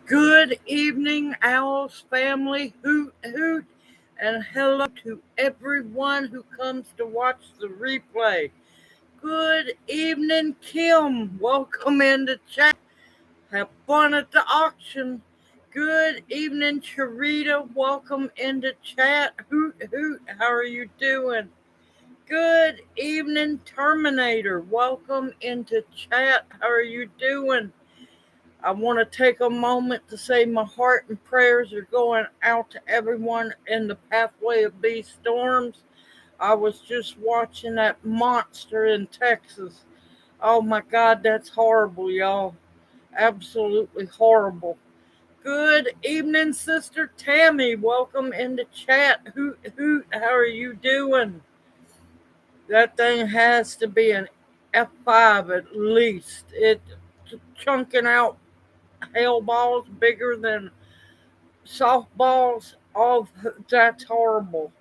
Good evening, Owls family. Hoot, hoot, and hello to everyone who comes to watch the replay. Good evening, Kim. Welcome into chat. Have fun at the auction. Good evening, Charita. Welcome into chat. Hoot, hoot. How are you doing? Good evening, Terminator. Welcome into chat. How are you doing? I want to take a moment to say my heart and prayers are going out to everyone in the pathway of these storms. I was just watching that monster in Texas. Oh my God, that's horrible, y'all. Absolutely horrible. Good evening, Sister Tammy. Welcome into chat. Hoot, hoot. How are you doing? That thing has to be an F5 at least. It's chunking out hail balls bigger than softballs. Oh, that's horrible.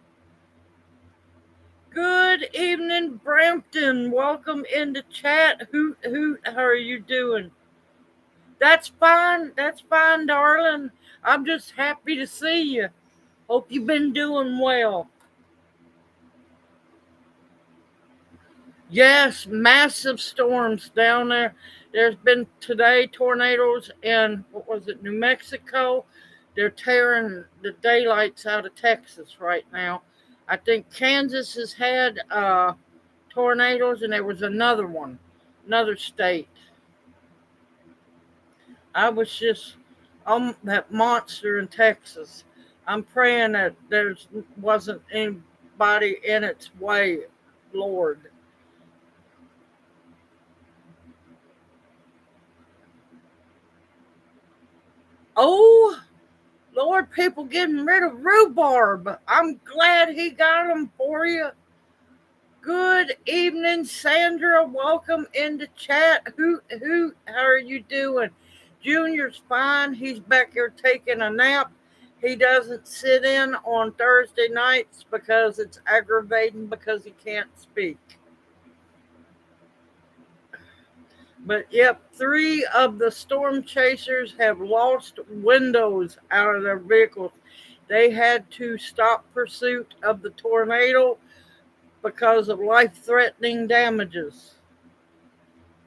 Good evening, Brampton. Welcome into chat. Hoot, hoot. How are you doing? That's fine. That's fine, darling. I'm just happy to see you. Hope you've been doing well. Yes, massive storms down there. There's been today tornadoes in, New Mexico. They're tearing the daylights out of Texas right now. I think Kansas has had tornadoes, and there was another state. I was just on that monster in Texas. I'm praying that there wasn't anybody in its way, Lord. Oh, Lord, people getting rid of rhubarb. I'm glad he got them for you. Good evening, Sandra. Welcome into chat. Hoot, hoot. How are you doing? Junior's fine. He's back here taking a nap. He doesn't sit in on Thursday nights because it's aggravating because he can't speak. But yep, 3 of the storm chasers have lost windows out of their vehicles. They had to stop pursuit of the tornado because of life-threatening damages.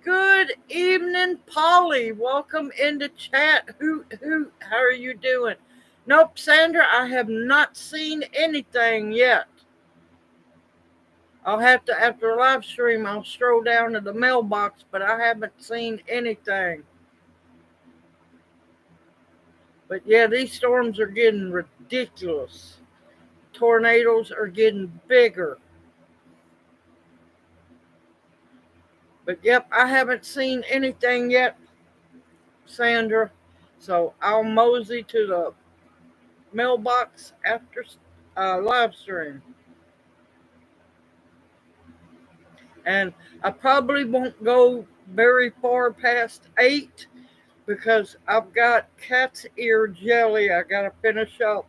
Good evening, Polly. Welcome into chat. Hoot, hoot. How are you doing? Nope, Sandra, I have not seen anything yet. I'll have to, after a live stream, I'll stroll down to the mailbox, but I haven't seen anything. But yeah, these storms are getting ridiculous. Tornadoes are getting bigger. But yep, I haven't seen anything yet, Sandra. So I'll mosey to the mailbox after live stream. And I probably won't go very far past 8 because I've got cat's ear jelly I got to finish up.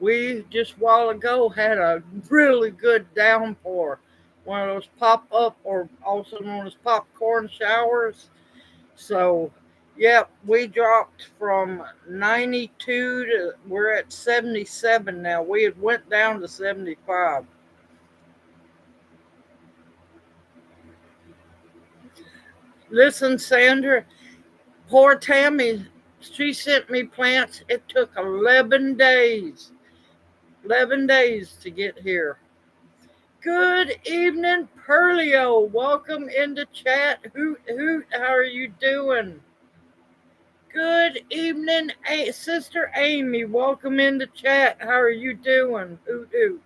We just a while ago had a really good downpour. One of those pop-up, or also known as popcorn showers. So, yep, we dropped from 92 to, we're at 77 now. We had went down to 75. Listen, Sandra, poor Tammy, she sent me plants. It took 11 days. 11 days to get here. Good evening, Perlio. Welcome into chat. Hoot, hoot. How are you doing? Good evening, Sister Amy. Welcome into chat. How are you doing? Hoot, hoot.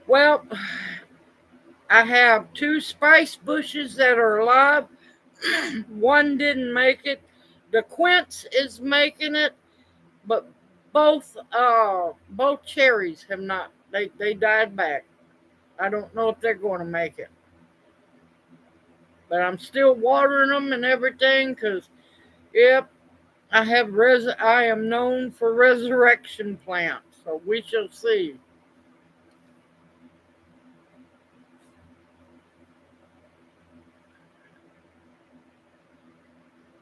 Well, I have 2 spice bushes that are alive. One didn't make it. The quince is making it, but both cherries have not. They died back. I don't know if they're going to make it, but I'm still watering them and everything because, yep, I am known for resurrection plants, so we shall see.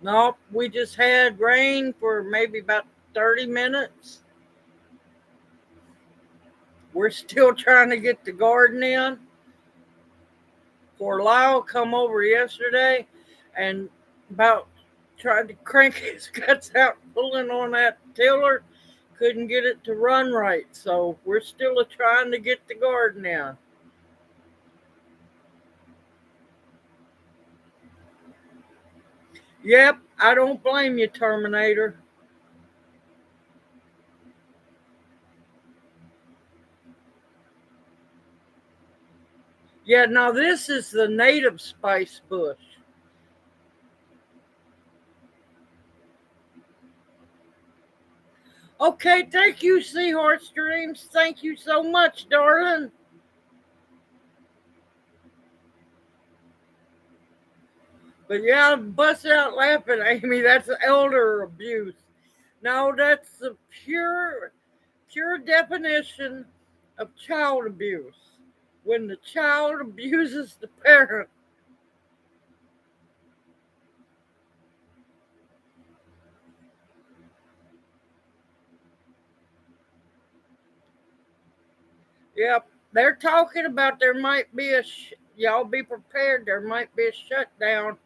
Nope, we just had rain for maybe about 30 minutes. We're still trying to get the garden in. Poor Lyle come over yesterday and about tried to crank his guts out pulling on that tiller. Couldn't get it to run right. So we're still trying to get the garden in. Yep, I don't blame you, Terminator. Yeah, now this is the native spice bush. Okay, thank you, Seahorse Dreams. Thank you so much, darling. But yeah, bust out laughing, Amy. That's elder abuse. No, that's the pure definition of child abuse. When the child abuses the parent. Yep, they're talking about there might be y'all be prepared. There might be a shutdown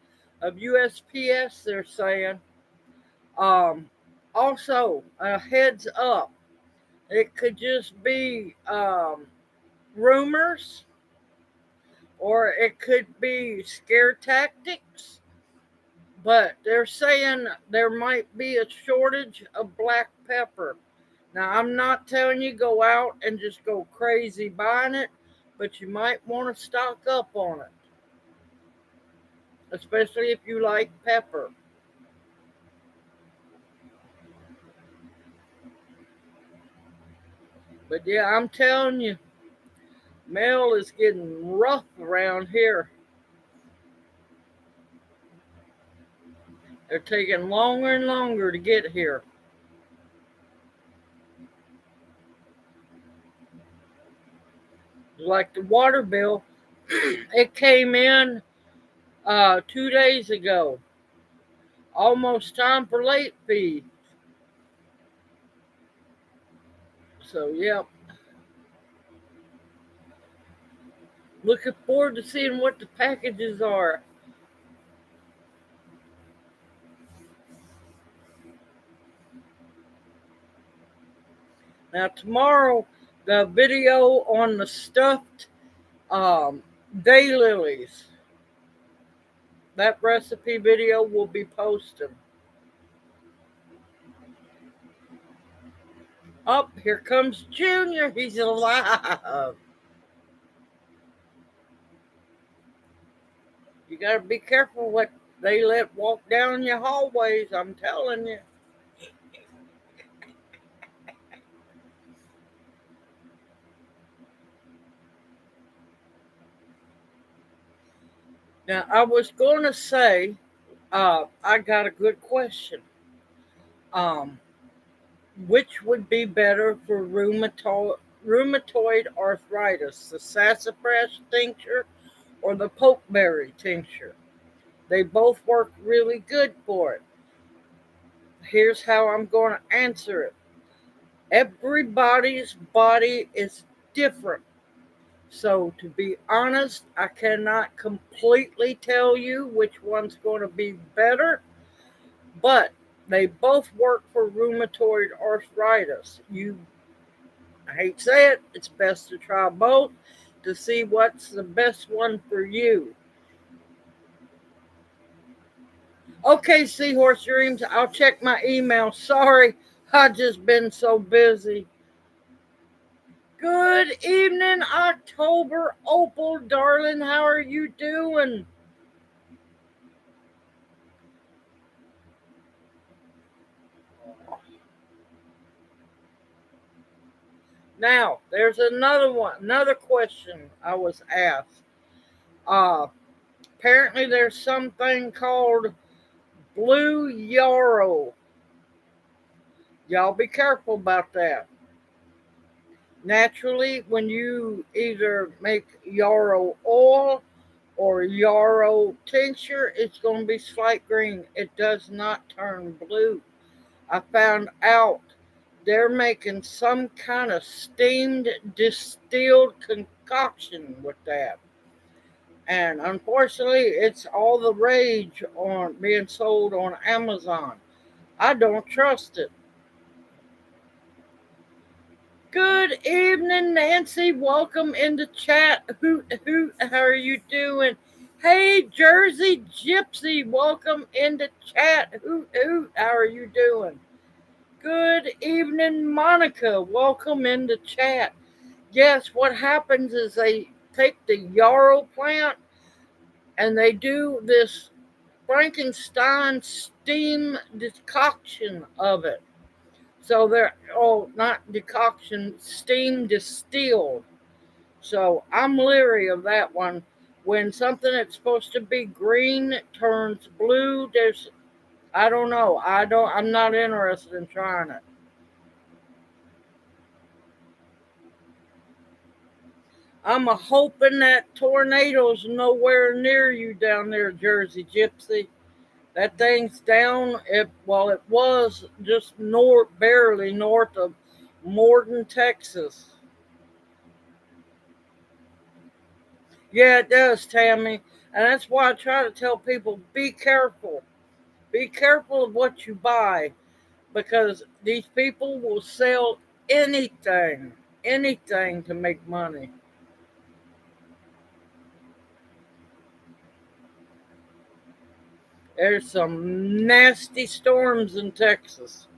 of USPS. They're saying. Um, Also, a heads up. It could just be rumors, or it could be scare tactics. But they're saying there might be a shortage of black pepper. Now, I'm not telling you go out and just go crazy buying it, but you might want to stock up on it, especially if you like pepper. But yeah, I'm telling you, mail is getting rough around here. They're taking longer and longer to get here. Like the water bill, it came in 2 days ago. Almost time for late fee. So, yeah, looking forward to seeing what the packages are. Now, tomorrow, the video on the stuffed um, daylilies, that recipe video will be posted. Up, here comes Junior. He's alive. You got to be careful what they let walk down your hallways, I'm telling you. Now, I was going to say, I got a good question. Um, which would be better for rheumatoid arthritis, the sassafras tincture or the pokeberry tincture? They both work really good for it. Here's how I'm going to answer it. Everybody's body is different. So, to be honest, I cannot completely tell you which one's going to be better, but they both work for rheumatoid arthritis. I hate to say it, it's best to try both to see what's the best one for you. Okay, Seahorse Dreams, I'll check my email. Sorry, I've just been so busy. Good evening, October Opal, darling. How are you doing? Now, there's another question I was asked. Uh, Apparently, there's something called blue yarrow. Y'all be careful about that. Naturally, when you either make yarrow oil or yarrow tincture, it's going to be slight green. It does not turn blue. I found out they're making some kind of steamed distilled concoction with that. And unfortunately, it's all the rage on being sold on Amazon. I don't trust it. Good evening, Nancy. Welcome in the chat. Hoot, hoot. How are you doing? Hey, Jersey Gypsy. Welcome in the chat. Hoot, hoot. How are you doing? Good evening, Monica. Welcome in the chat. Yes, what happens is they take the yarrow plant and they do this Frankenstein steam decoction of it. So they're, oh, not decoction, steam distilled. So I'm leery of that one. When something that's supposed to be green turns blue, I don't know. I'm not interested in trying it. I'm a hoping that tornado's nowhere near you down there, Jersey Gypsy. That thing's down. It was just barely north of Morton, Texas. Yeah, it does, Tammy. And that's why I try to tell people be careful. Be careful of what you buy because these people will sell anything to make money. There's some nasty storms in Texas.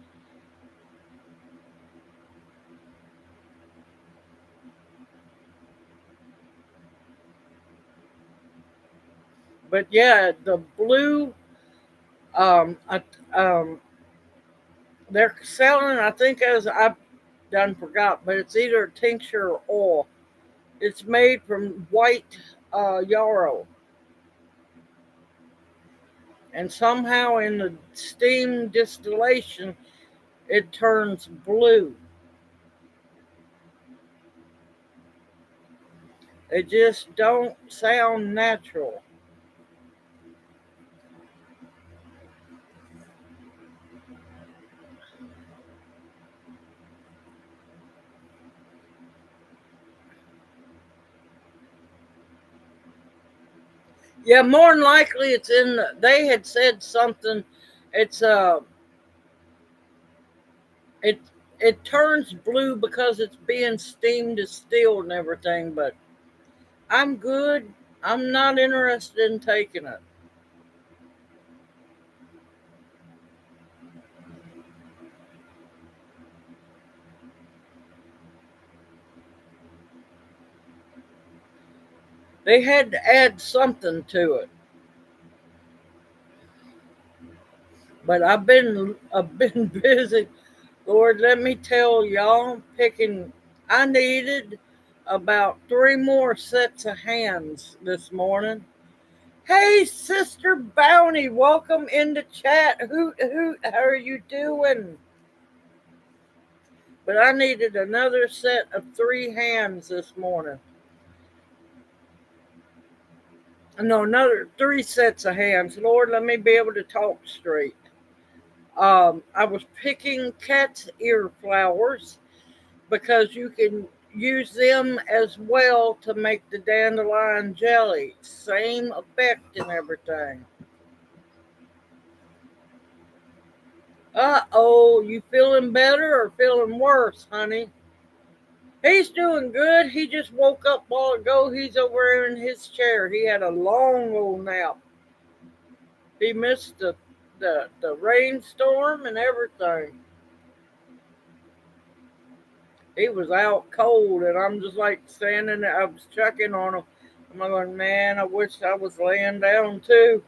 But yeah, the blue, um, uh, um, they're selling, I think, as I've done forgot, but it's either tincture or oil. It's made from white yarrow. And somehow in the steam distillation, it turns blue. They just don't sound natural. Yeah, more than likely it's in they had said something. It's it it turns blue because it's being steam distilled and everything, but I'm good. I'm not interested in taking it. They had to add something to it. But I've been busy. Lord, let me tell y'all, picking. I needed about 3 more sets of hands this morning. Hey, Sister Bounty, welcome in the chat. Hoot hoot, how are you doing? But I needed another set of 3 hands this morning. No, another 3 sets of hands. Lord, let me be able to talk straight. I was picking cat's ear flowers because you can use them as well to make the dandelion jelly. Same effect and everything. Uh-oh, you feeling better or feeling worse, honey? He's doing good. He just woke up a while ago. He's over in his chair. He had a long old nap. He missed the rainstorm and everything. He was out cold, and I'm just like standing there. I was checking on him. I'm going, man, I wish I was laying down too.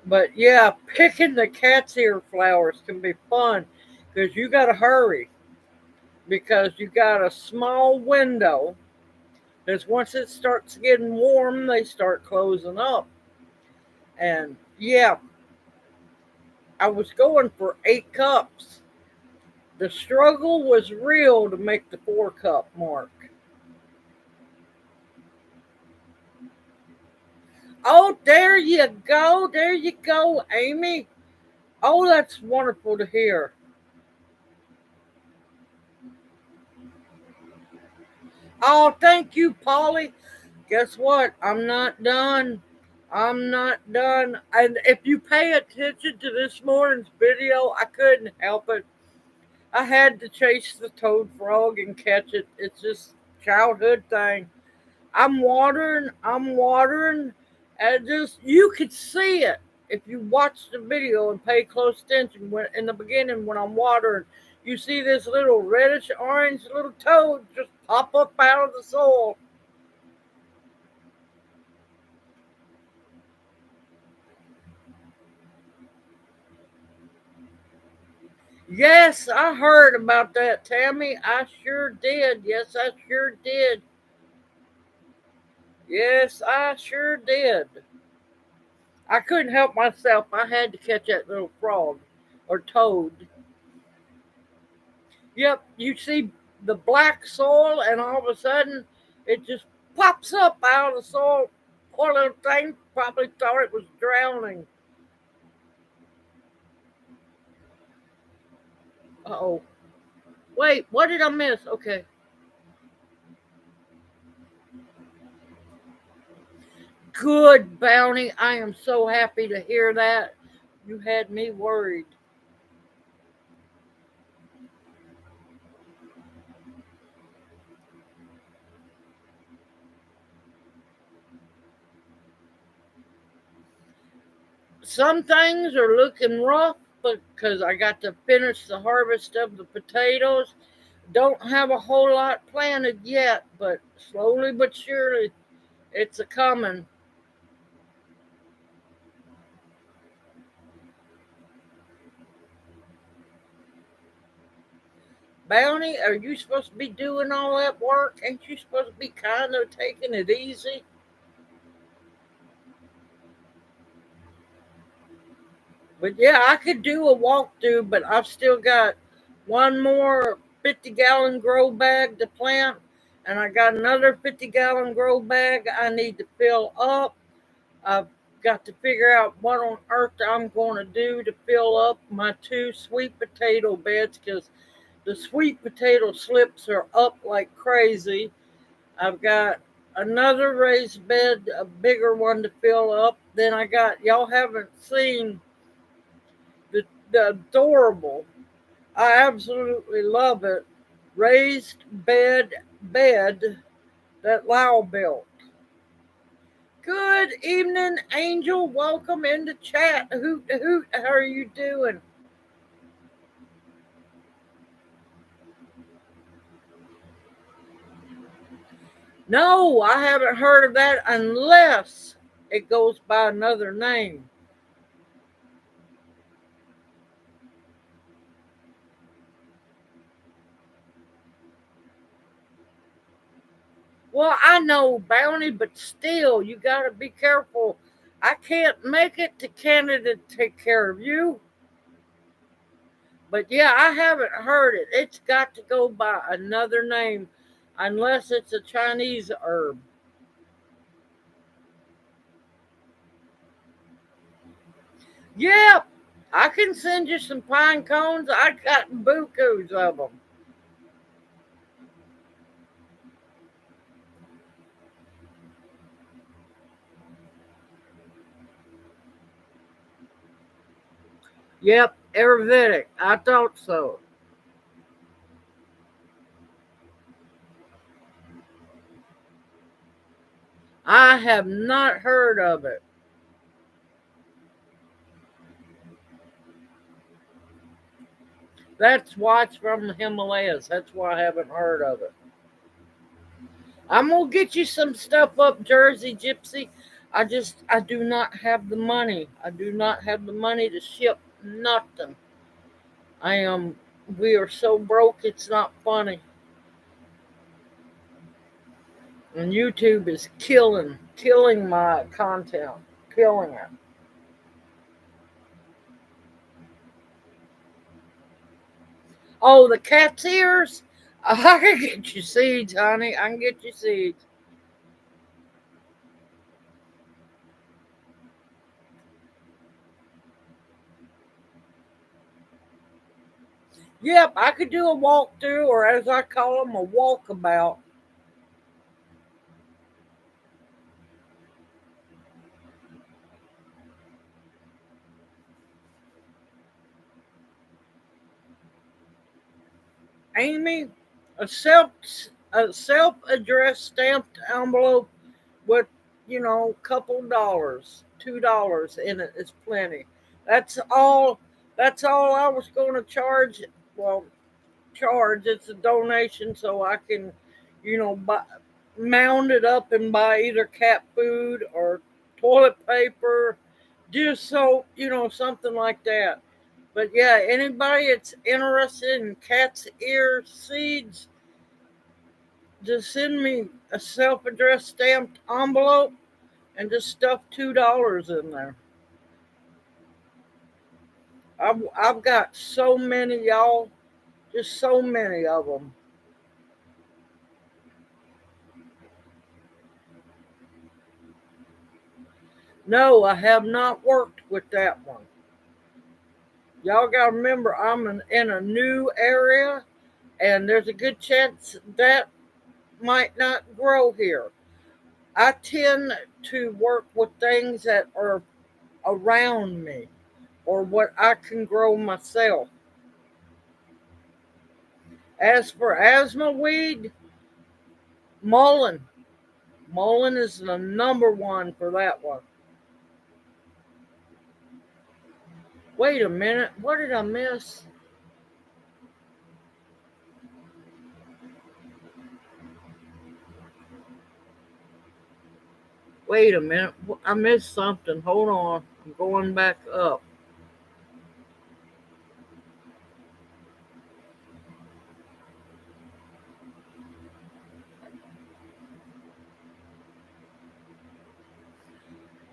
But yeah, picking the cat's ear flowers can be fun because you got to hurry because you got a small window. Because once it starts getting warm, they start closing up. And yeah, I was going for 8 cups. The struggle was real to make the 4 cup mark. Oh, there you go. There you go, Amy. Oh, that's wonderful to hear. Oh, thank you, Polly. Guess what? I'm not done. I'm not done. And if you pay attention to this morning's video, I couldn't help it. I had to chase the toad frog and catch it. It's just childhood thing. I'm watering, and just you could see it if you watch the video and pay close attention. When in the beginning, when I'm watering, you see this little reddish orange little toad just pop up out of the soil. Yes, I heard about that, Tammy. I sure did. Yes, I sure did. Yes, I sure did. I couldn't help myself. I had to catch that little frog or toad. Yep, you see the black soil, and all of a sudden it just pops up out of the soil. Poor little thing probably thought it was drowning. Oh, wait, what did I miss? Okay. Good, Bounty. I am so happy to hear that. You had me worried. Some things are looking rough because I got to finish the harvest of the potatoes. Don't have a whole lot planted yet, but slowly but surely it's a coming. Bounty, are you supposed to be doing all that work? Ain't you supposed to be kind of taking it easy? But yeah, I could do a walkthrough, but I've still got one more 50-gallon grow bag to plant, and I got another 50-gallon grow bag I need to fill up. I've got to figure out what on earth I'm going to do to fill up my two sweet potato beds because the sweet potato slips are up like crazy. I've got another raised bed, a bigger one to fill up. Then I got, y'all haven't seen the adorable, I absolutely love it, raised bed that Lau built. Good evening, Angel. Welcome into chat. Hoot hoot. How are you doing? No, I haven't heard of that unless it goes by another name. Well, I know, Bounty, but still, you got to be careful. I can't make it to Canada to take care of you. But yeah, I haven't heard it. It's got to go by another name unless it's a Chinese herb. Yep, I can send you some pine cones. I got bukus of them. Yep, Ayurvedic. I thought so. I have not heard of it. That's why it's from the Himalayas. That's why I haven't heard of it. I'm gonna get you some stuff up Jersey Gypsy. I do not have the money. I do not have the money to ship nothing. I am we are so broke it's not funny. And YouTube is killing my content. Killing it. Oh, the cat's ears? I can get you seeds, honey. I can get you seeds. Yep, I could do a walkthrough, or as I call them, a walkabout. Amy, a self a self-addressed stamped envelope with, couple dollars, $2 in it is plenty. That's all. That's all I was going to charge. Well, charge. It's a donation, so I can, buy, mound it up and buy either cat food or toilet paper, dish soap, something like that. But yeah, anybody that's interested in cat's ear seeds, just send me a self-addressed stamped envelope and just stuff $2 in there. I've got so many, y'all, just so many of them. No, I have not worked with that one. Y'all got to remember, I'm in a new area, and there's a good chance that might not grow here. I tend to work with things that are around me or what I can grow myself. As for asthma weed, mullein. Mullein is the number one for that one. Wait a minute, what did I miss? Wait a minute, I missed something. Hold on, I'm going back up.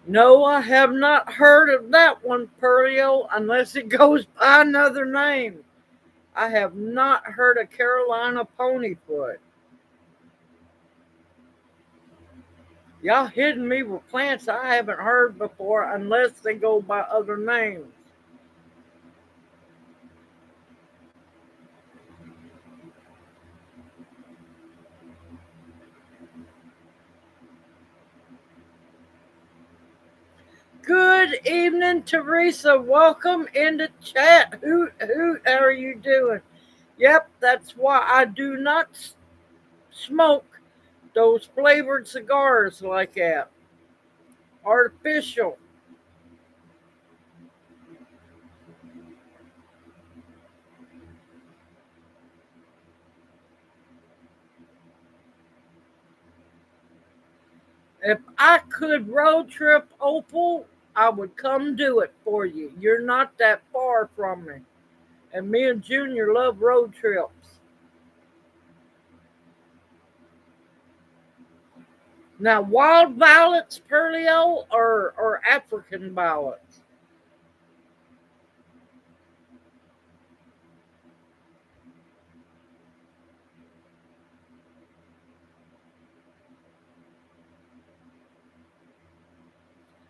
No, I have not heard of that one, Pearlio, unless it goes by another name. I have not heard of Carolina ponyfoot. Y'all hitting me with plants I haven't heard before unless they go by other names. Good evening, Teresa. Welcome in the chat. Hoot, hoot, how are you doing? Yep, that's why I do not smoke those flavored cigars like that. Artificial. If I could road trip Opal, I would come do it for you. You're not that far from me. And me and Junior love road trips. Now, wild violets, Perlio, or African violets?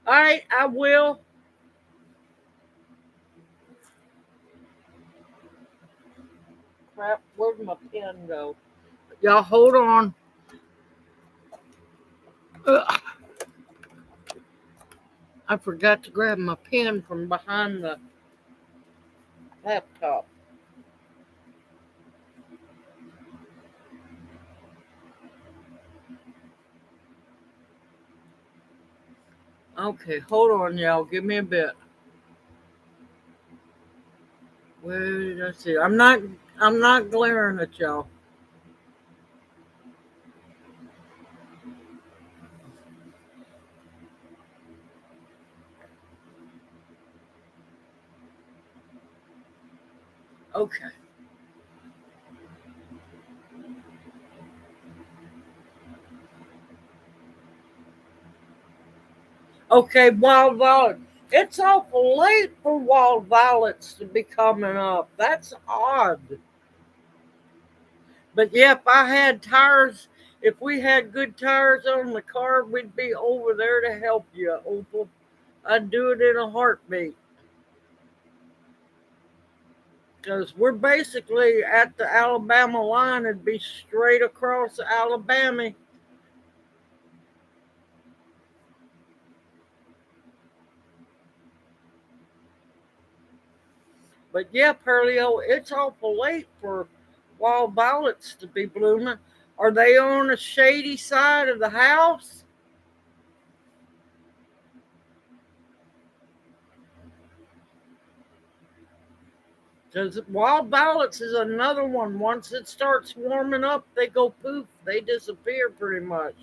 All right, I will. Crap, where'd my pen go? Y'all hold on. Ugh, I forgot to grab my pen from behind the laptop. Okay, hold on, y'all. Give me a bit. Where did I see? I'm not glaring at y'all. Okay. Okay, wild violet. It's awful late for wild violets to be coming up. That's odd. But yeah, if I had tires, if we had good tires on the car, we'd be over there to help you, Opal. I'd do it in a heartbeat. because we're basically at the Alabama line. It'd be straight across Alabama. But yeah, Pearlio, it's awful late for wild violets to be blooming. Are they on a shady side of the house? Because wild violets is another one. Once it starts warming up, they go poof. They disappear pretty much.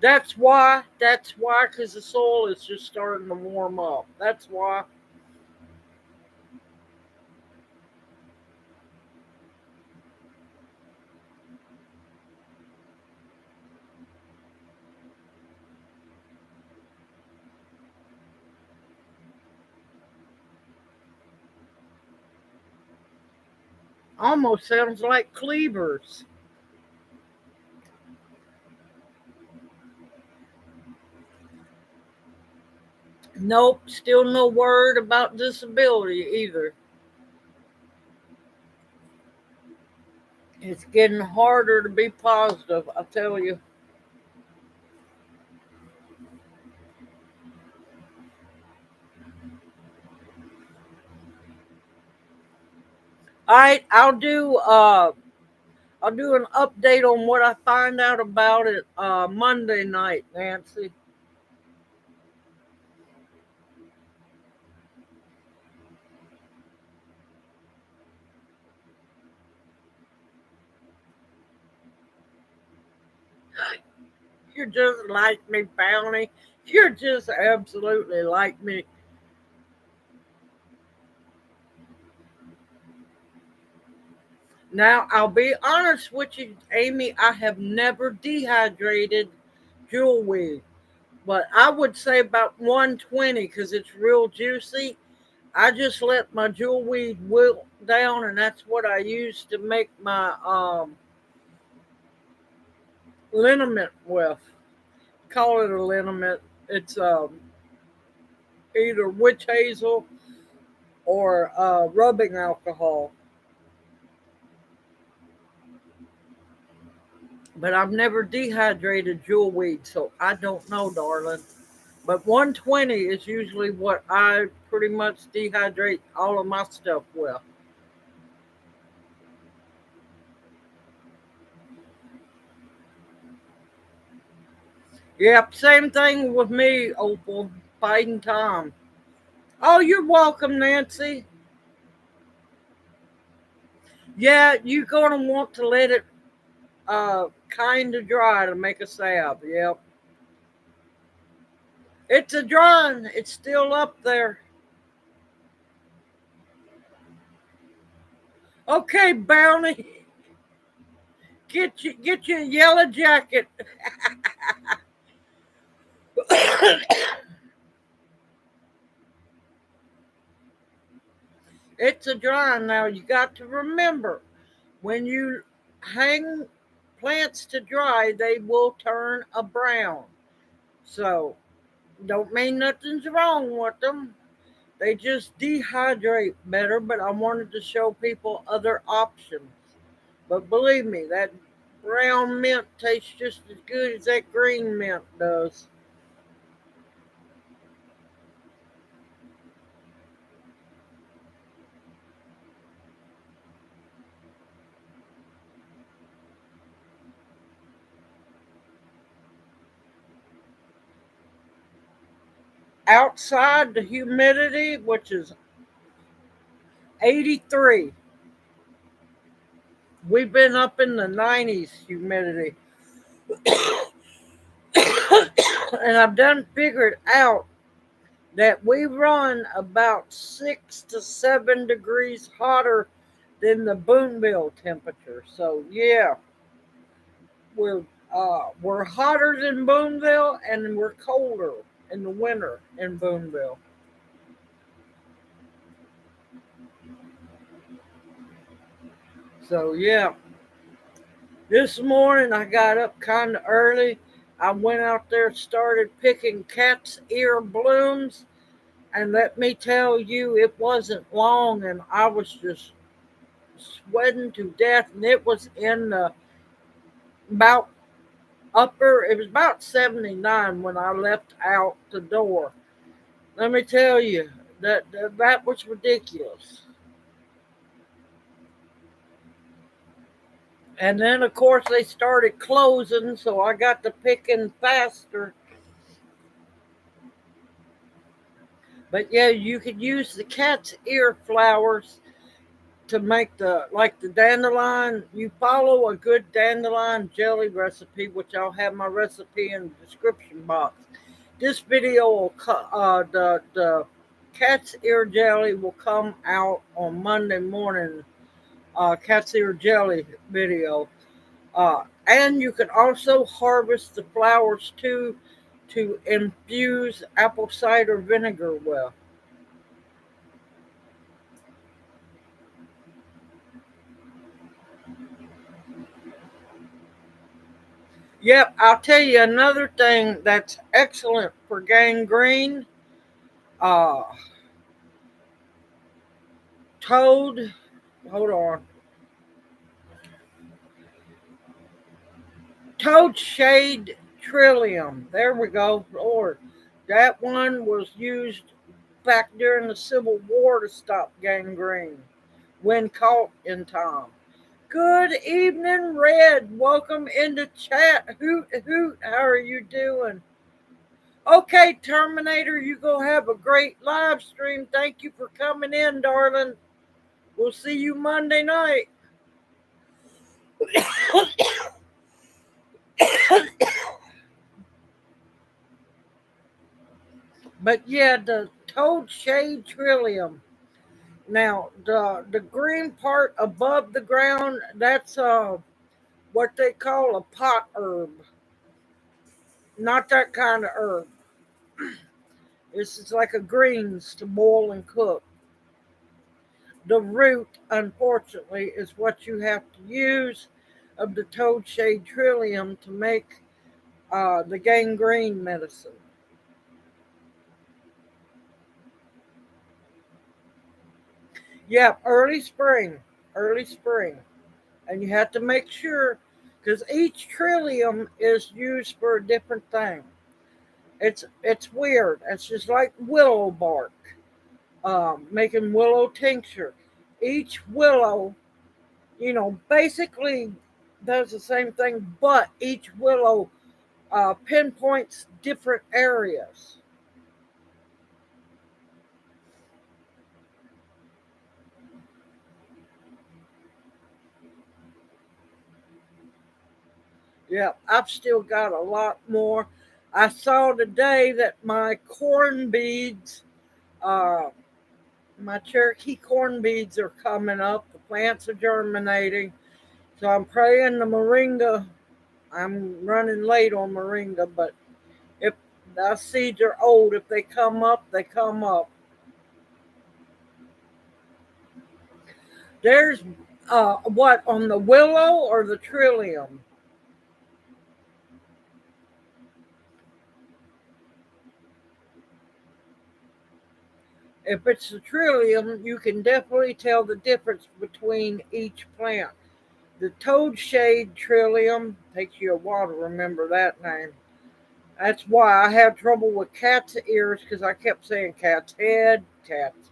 That's why. That's why, because the soil is just starting to warm up. That's why. Almost sounds like cleavers. Nope, still no word about disability either. It's getting harder to be positive, I tell you. All right, I'll do an update on what I find out about it Monday night, Nancy. You're just like me, Bounty. You're just absolutely like me. Now, I'll be honest with you, Amy, I have never dehydrated jewelweed, but I would say about 120 because it's real juicy. I just let my jewelweed wilt down, and that's what I use to make my liniment with. Call it a liniment. It's either witch hazel or rubbing alcohol. But I've never dehydrated jewelweed, so I don't know, darling. But 120 is usually what I pretty much dehydrate all of my stuff with. Yep, same thing with me, Opal, fighting Tom. Oh, you're welcome, Nancy. Yeah, you're gonna want to let it kind of dry to make a salve. Yep, it's a drying. It's still up there. Okay, Bounty, get your yellow jacket. It's a drying now. You got to remember when you hang plants to dry, they will turn a brown. So don't mean nothing's wrong with them. They just dehydrate better, but I wanted to show people other options. But believe me, that brown mint tastes just as good as that green mint does. Outside, the humidity, which is 83, we've been up in the 90s humidity. And I've done figured out that we run about 6 to 7 degrees hotter than the Booneville temperature. So yeah, we're hotter than Booneville, and we're colder in the winter in Booneville. So yeah, this morning I got up kind of early. I went out there, started picking cat's ear blooms, And let me tell you, it wasn't long, and I was just sweating to death. And it was in the about it was about 79 when I left out the door. Let me tell you, that was ridiculous. And then, of course, they started closing, so I got to picking faster. But yeah, you could use the cat's ear flowers to make the dandelion. You follow a good dandelion jelly recipe, which I'll have my recipe in the description box. This video will the cat's ear jelly will come out on Monday morning. Cat's ear jelly video. And you can also harvest the flowers too to infuse apple cider vinegar with. Yep, I'll tell you another thing that's excellent for gangrene. Uh, toad, hold on. Toad shade trillium. There we go. Lord, that one was used back during the Civil War to stop gangrene when caught in time. Good evening, Red. Welcome into chat. Hoot, hoot. How are you doing? Okay, Terminator, you go have a great live stream. Thank you for coming in, darling. We'll see you Monday night. But yeah, the toad shade trillium. Now, the green part above the ground, that's what they call a pot herb. Not that kind of herb. This is like a greens to boil and cook. The root, unfortunately, is what you have to use of the toad shade trillium to make the gangrene medicine. Yeah, early spring. And you have to make sure, because each trillium is used for a different thing. It's weird. It's just like willow bark, making willow tincture. Each willow, basically does the same thing, but each willow pinpoints different areas. Yeah, I've still got a lot more. I saw today that my corn beads, uh, my Cherokee corn beads are coming up. The plants are germinating. So I'm praying the moringa. I'm running late on moringa, but if the seeds are old, if they come up, they come up. There's what on the willow or the trillium? If it's the trillium, you can definitely tell the difference between each plant. The toad shade trillium takes you a while to remember that name. That's why I have trouble with cat's ears because I kept saying cat's head, cat's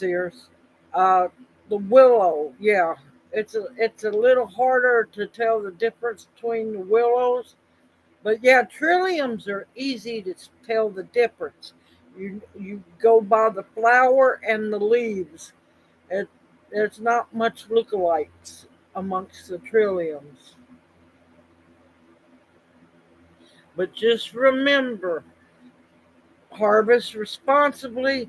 ears. Uh, the willow, yeah, it's a little harder to tell the difference between the willows, but yeah, trilliums are easy to tell the difference. You go by the flower and the leaves. It, there's not much lookalikes amongst the trilliums. But just remember, harvest responsibly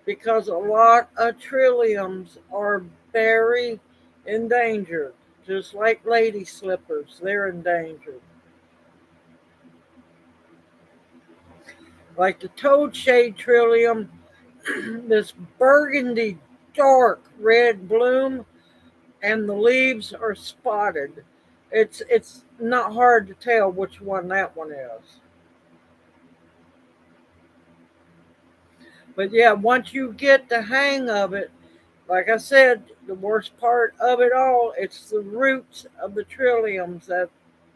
because a lot of trilliums are very endangered. Just like lady slippers, they're endangered. Like the toad shade trillium, this burgundy dark red bloom, and the leaves are spotted. It's not hard to tell which one that one is. But yeah, once you get the hang of it, like I said, the worst part of it all, it's the roots of the trilliums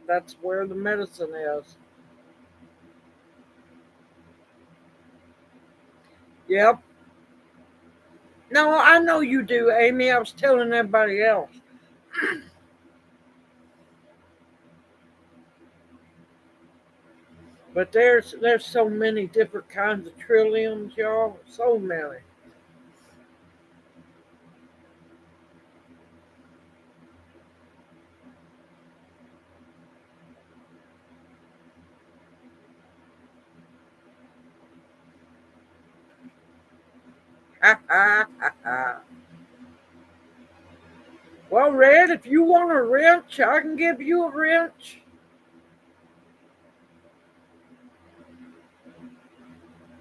that's where the medicine is. Yep. No, I know you do, Amy. I was telling everybody else. But there's so many different kinds of trilliums, y'all. So many. Ha ha ha ha. Well, Red, if you want a wrench, I can give you a wrench.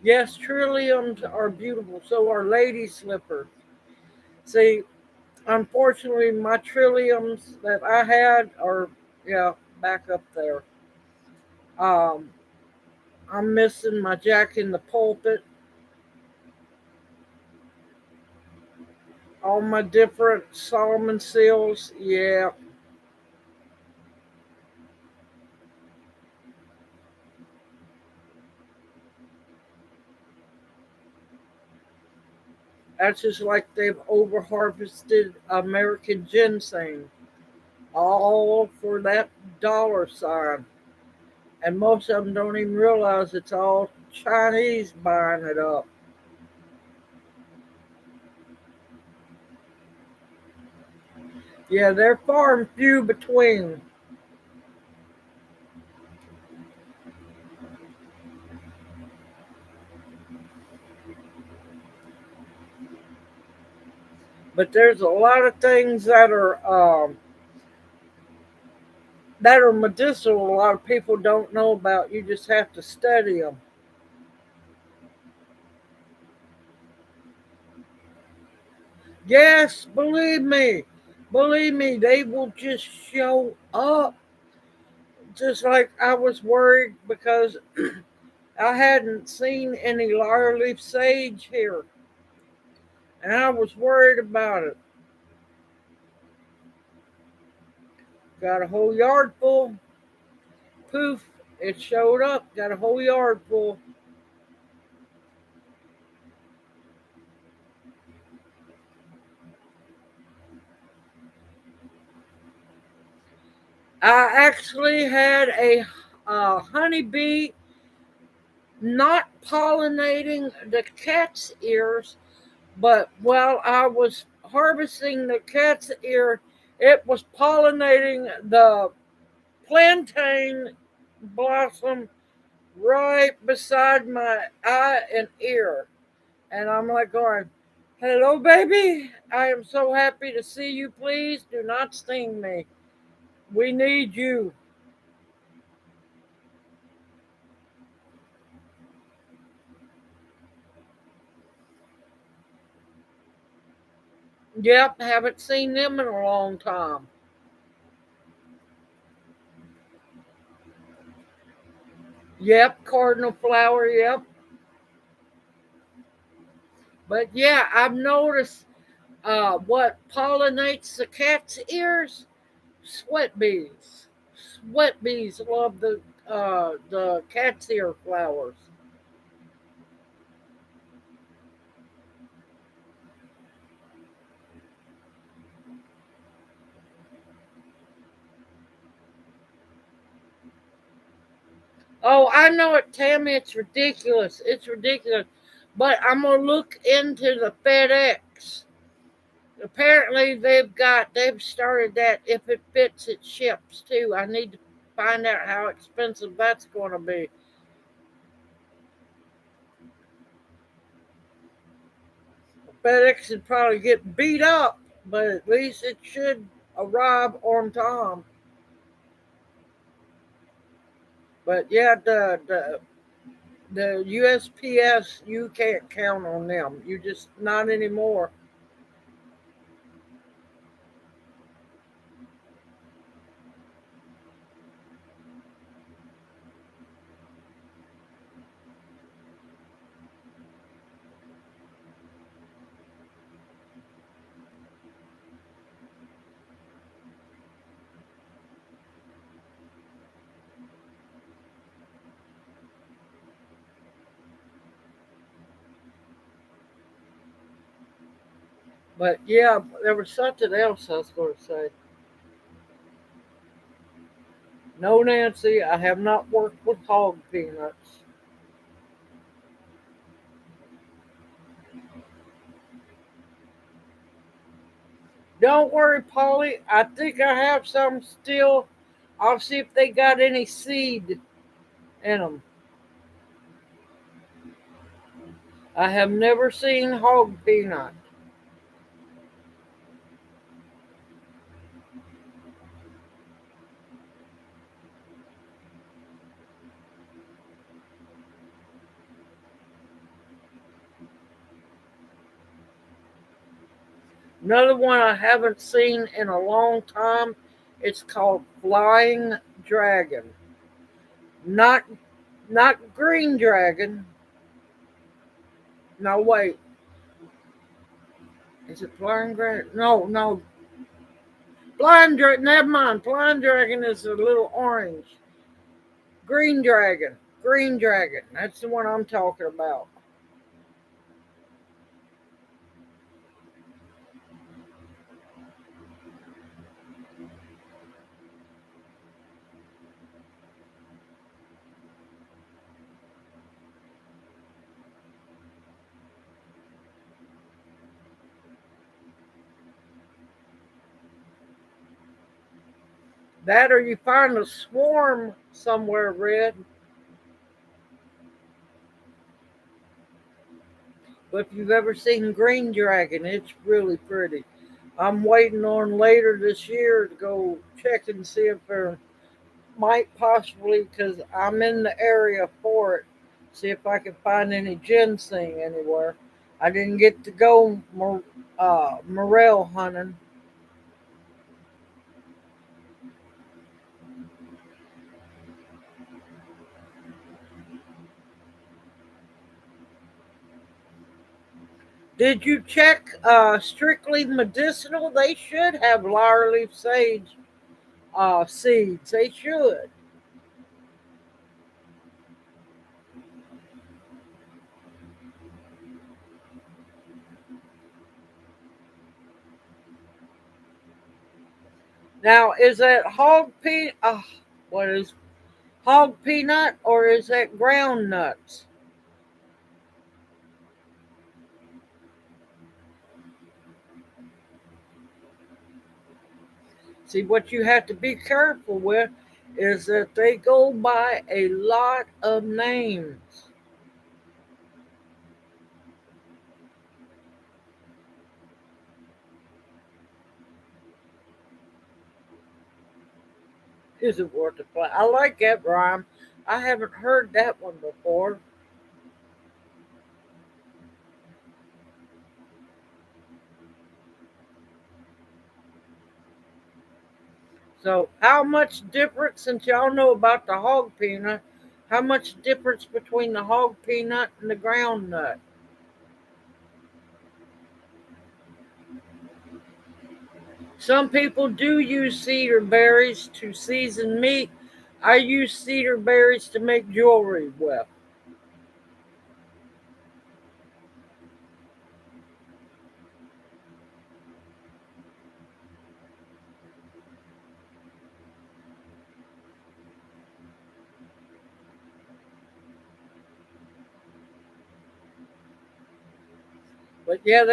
Yes, trilliums are beautiful. So are lady slippers. See, unfortunately, my trilliums that I had are, yeah, back up there. Um, I'm missing my Jack in the Pulpit, all my different Solomon seals. Yeah, that's just like they've over harvested American ginseng, all for that dollar sign. And most of them don't even realize it's all Chinese buying it up. Yeah, they're far and few between. But there's a lot of things that are medicinal. A lot of people don't know about. You just have to study them. Yes, believe me, they will just show up. Just like I was worried because I hadn't seen any lyre leaf sage here, and I was worried about it. Got a whole yard full. Poof! It showed up. Got a whole yard full. I actually had a honeybee not pollinating the cat's ears, but while I was harvesting the cat's ear, it was pollinating the plantain blossom right beside my eye and ear. And I'm like going, "Hello, baby. I am so happy to see you. Please do not sting me. We need you." Yep, haven't seen them in a long time. Yep, cardinal flower, yep. But yeah, I've noticed what pollinates the cat's ears? Sweat bees. Sweat bees love the cat's ear flowers. Oh, I know it, Tammy. It's ridiculous. It's ridiculous. But I'm gonna look into the FedEx. Apparently, they've started that. If it fits, it ships too. I need to find out how expensive that's going to be. FedEx would probably get beat up, but at least it should arrive on time. But yeah, the USPS, you can't count on them. You just not anymore. But yeah, there was something else I was going to say. No, Nancy, I have not worked with hog peanuts. Don't worry, Polly. I think I have some still. I'll see if they got any seed in them. I have never seen hog peanut. Another one I haven't seen in a long time. It's called flying dragon. Not not green dragon. No, wait. Is it flying dragon? No, no. Blind dragon. Never mind. Blind dragon is a little orange. Green dragon. Green dragon. That's the one I'm talking about. That or you find a swarm somewhere red. But if you've ever seen green dragon, it's really pretty. I'm waiting on later this year to go check and see if there might possibly, because I'm in the area for it, see if I can find any ginseng anywhere. I didn't get to go morel hunting. Did you check strictly medicinal? They should have lyre leaf sage seeds. They should. Now, is that what is hog peanut or is that ground nuts? See, what you have to be careful with is that they go by a lot of names. Is it worth the play? I like that rhyme. I haven't heard that one before. So, how much difference, since y'all know about the hog peanut, how much difference between the hog peanut and the ground nut? Some people do use cedar berries to season meat. I use cedar berries to make jewelry with. But yeah,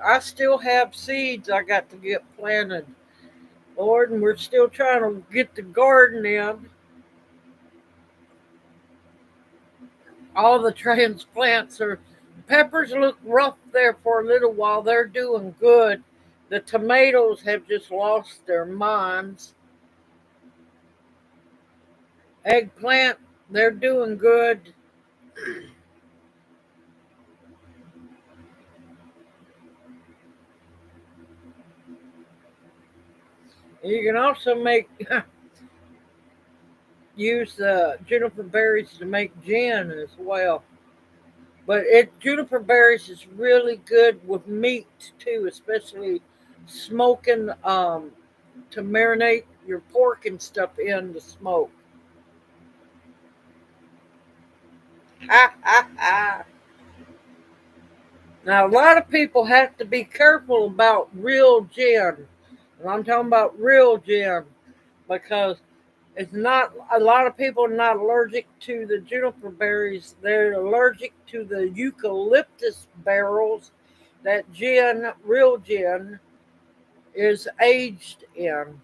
I still have seeds I got to get planted, Lord, and we're still trying to get the garden in. All the transplants are, peppers look rough there for a little while. They're doing good. The tomatoes have just lost their minds. Eggplant, they're doing good. You can also make use juniper berries to make gin as well. But juniper berries is really good with meat too, especially smoking to marinate your pork and stuff in the smoke. Ha ha ha! Now, a lot of people have to be careful about real gin. And I'm talking about real gin because it's not, a lot of people are not allergic to the juniper berries. They're allergic to the eucalyptus barrels that gin, real gin, is aged in.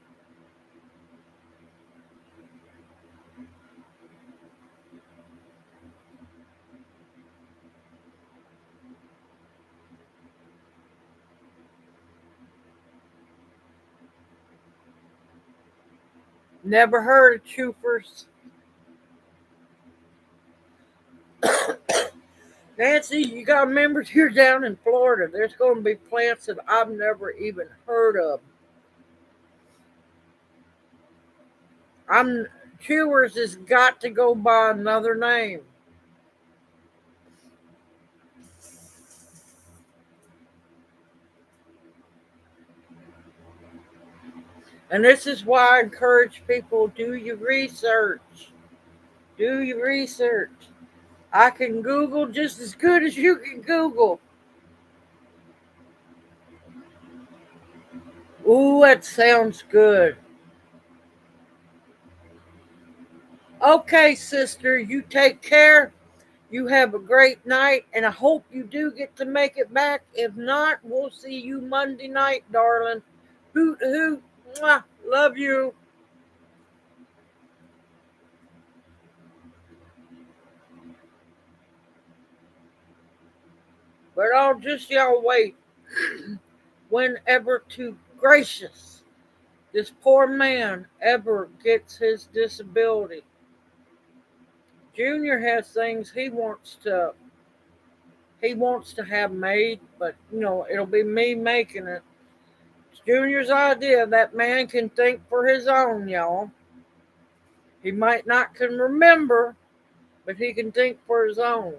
Never heard of choopers. Nancy, you got to remember you're down in Florida. There's going to be plants that I've never even heard of. I'm Chewers has got to go by another name. And this is why I encourage people, do your research. Do your research. I can Google just as good as you can Google. Ooh, that sounds good. Okay, sister, you take care. You have a great night, and I hope you do get to make it back. If not, we'll see you Monday night, darling. Hoot, hoot. Mwah. Love you. But I'll just y'all wait whenever too gracious this poor man ever gets his disability. Junior has things he wants to have made, but it'll be me making it. It's Junior's idea. That man can think for his own, y'all. He might not can remember, but he can think for his own.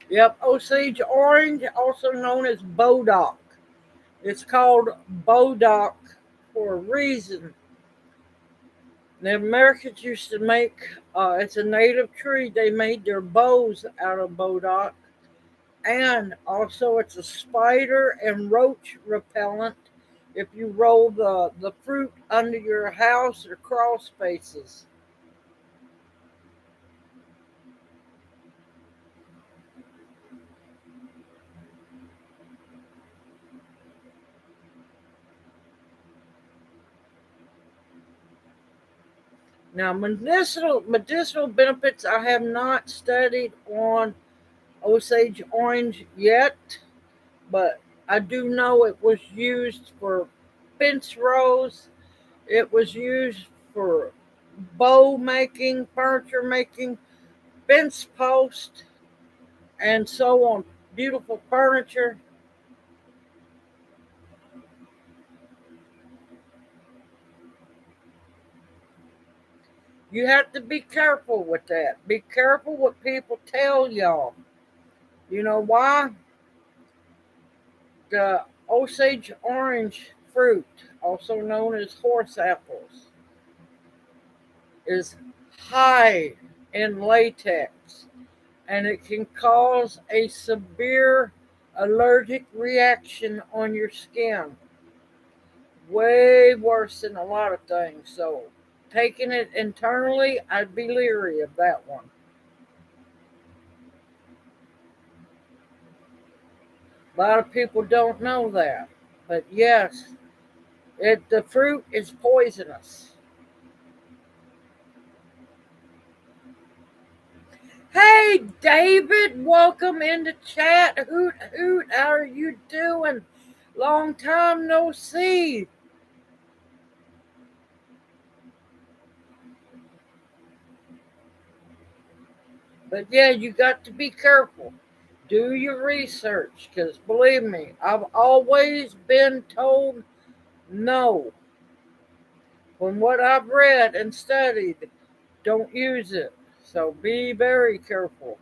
Yep, Osage orange, also known as bodock. It's called bodock for a reason. The Americans used to make, it's a native tree, they made their bows out of bodock. And also, it's a spider and roach repellent if you roll the fruit under your house or crawl spaces. Now, medicinal benefits, I have not studied on Osage orange yet, but I do know it was used for fence rows. It was used for bow making, furniture making, fence posts, and so on. Beautiful furniture. You have to be careful with that. Be careful what people tell y'all. You know why? The Osage orange fruit, also known as horse apples, is high in latex and it can cause a severe allergic reaction on your skin. Way worse than a lot of things. So, taking it internally, I'd be leery of that one. A lot of people don't know that. But yes, the fruit is poisonous. Hey, David, welcome into chat. Hoot, hoot, how are you doing? Long time no see. But yeah, you got to be careful. Do your research, because believe me, I've always been told no. From what I've read and studied, don't use it. So be very careful.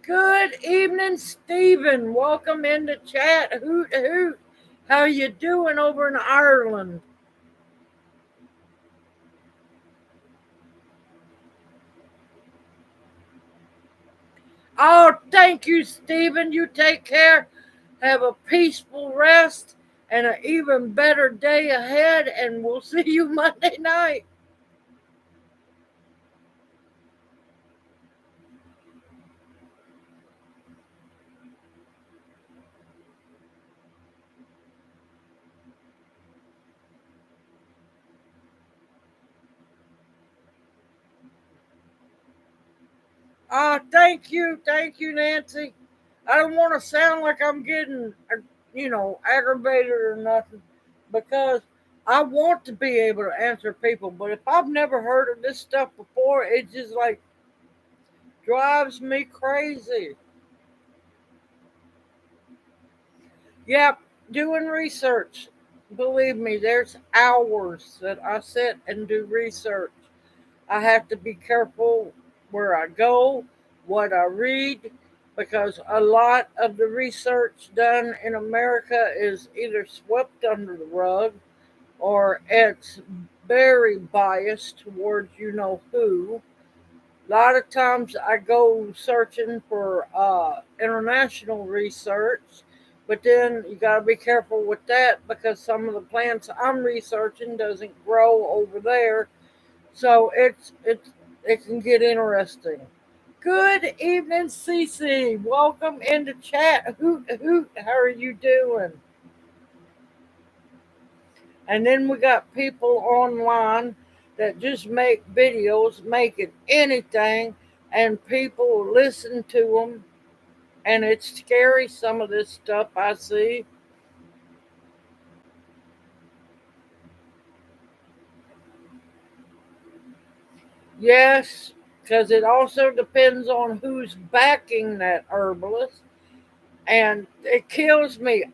Good evening, Stephen. Welcome into chat. Hoot hoot. How you doing over in Ireland? Oh, thank you, Stephen. You take care. Have a peaceful rest and an even better day ahead. And we'll see you Monday night. Thank you, Nancy. I don't want to sound like I'm getting, aggravated or nothing, because I want to be able to answer people. But if I've never heard of this stuff before, it just like drives me crazy. Yep, doing research. Believe me, there's hours that I sit and do research. I have to be careful where I go, what I read, because a lot of the research done in America is either swept under the rug or it's very biased towards you know who. A lot of times I go searching for international research, but then you got to be careful with that because some of the plants I'm researching doesn't grow over there, so it can get interesting. Good evening, Cece. Welcome into chat. Hoot hoot. How are you doing? And then we got people online that just make videos, making anything, and people listen to them. And it's scary, some of this stuff I see. Yes, because it also depends on who's backing that herbalist. And it kills me.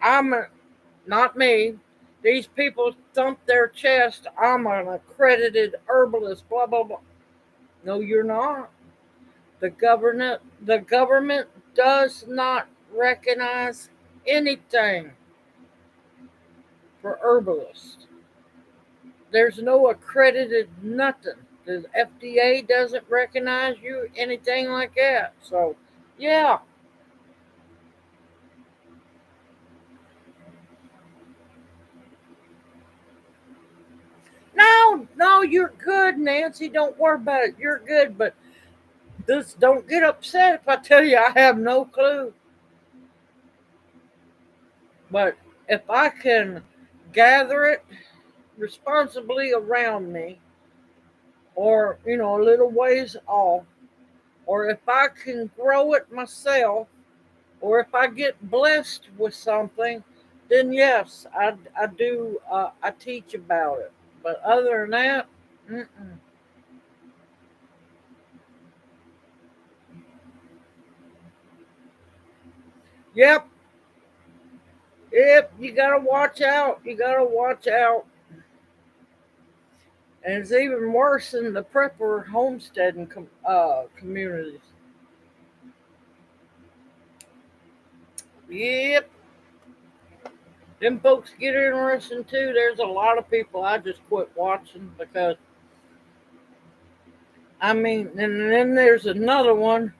Not me. These people thump their chest. I'm an accredited herbalist, blah, blah, blah. No, you're not. The government does not recognize anything for herbalists. There's no accredited nothing. The FDA doesn't recognize you, anything like that. So, yeah. No, no, you're good, Nancy. Don't worry about it. You're good, but just don't get upset if I tell you I have no clue. But if I can gather it responsibly around me, or a little ways off, or if I can grow it myself, or if I get blessed with something, then yes, I do. I teach about it. But other than that, mm-mm. Yep, yep. You gotta watch out. You gotta watch out. And it's even worse in the prepper homesteading communities. Yep, them folks get interesting too. There's a lot of people I just quit watching because I mean, and then there's another one.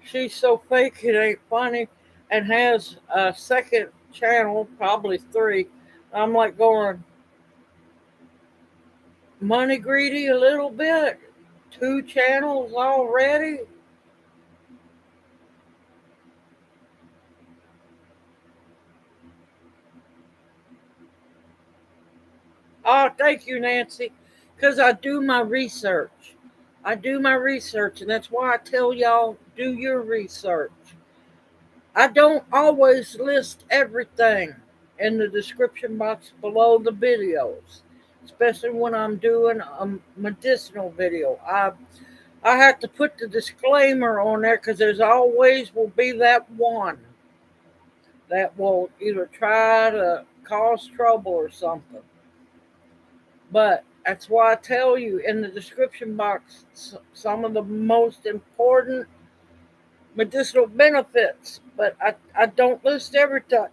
She's so fake it ain't funny, and has a second channel, probably three. I'm like going money greedy a little bit. Two channels already. Oh, thank you, Nancy, because I do my research. I do my research, and that's why I tell y'all do your research. I don't always list everything in the description box below the videos, especially when I'm doing a medicinal video. I have to put the disclaimer on there because there's always will be that one that will either try to cause trouble or something. But that's why I tell you in the description box some of the most important medicinal benefits. But I don't list everything.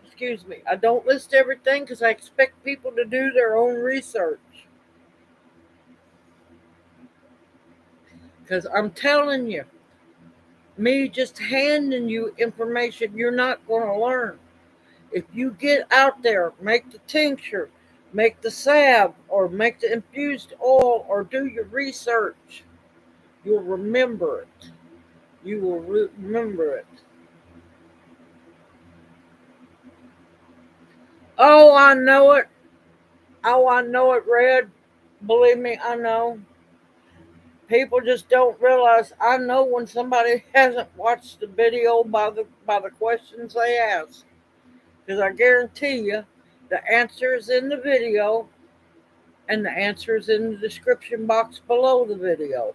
Excuse me. I don't list everything because I expect people to do their own research. Because I'm telling you, me just handing you information you're not going to learn. If you get out there, make the tincture, make the salve, or make the infused oil, or do your research, you'll remember it. You will remember it. Oh, I know it. Oh, I know it, Red. Believe me, I know. People just don't realize. I know when somebody hasn't watched the video by the questions they ask, because I guarantee you, the answer is in the video, and the answer is in the description box below the video.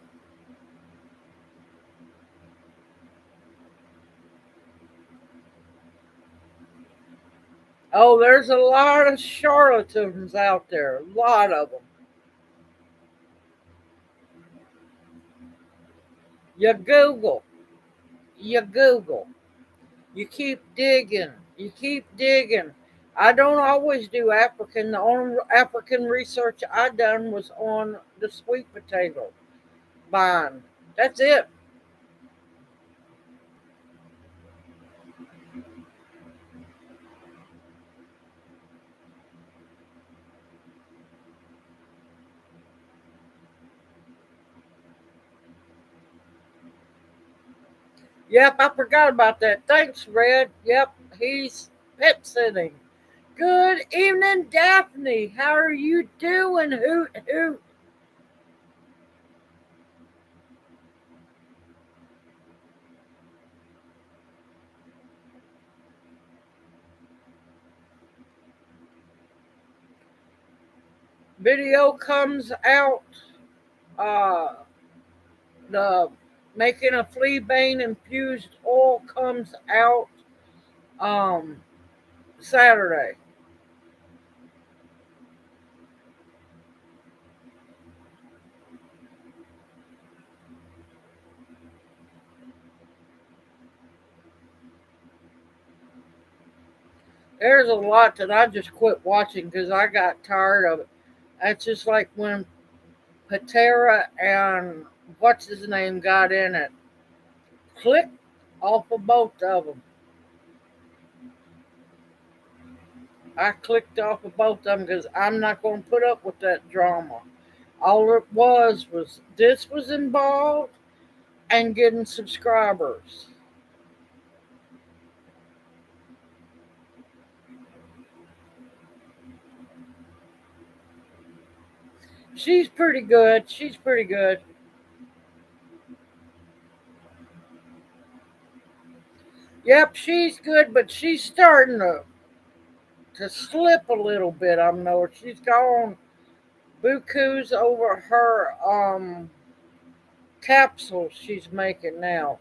Oh, there's a lot of charlatans out there. A lot of them. You Google. You Google. You keep digging. You keep digging. I don't always do African. The only African research I done was on the sweet potato vine. That's it. Yep, I forgot about that. Thanks, Red. Yep, he's pet sitting. Good evening, Daphne. How are you doing? Hoot hoot. Video comes out. Uh, the making a flea bane infused oil comes out um Saturday. There's a lot that I just quit watching because I got tired of it. That's just like when Patera and what's his name got in it. Click off of both of them. I clicked off of both of them because I'm not going to put up with that drama. All it was this was involved and getting subscribers. She's pretty good. She's pretty good. Yep, she's good, but she's starting to slip a little bit. I know she's gone bukus over her capsules she's making now.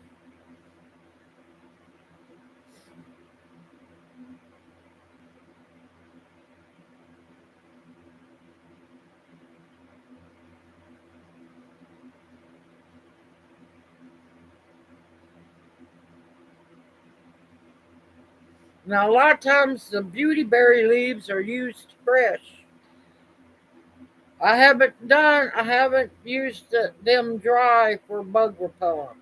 Now, a lot of times the beautyberry leaves are used fresh. I haven't used them dry for bug repellent.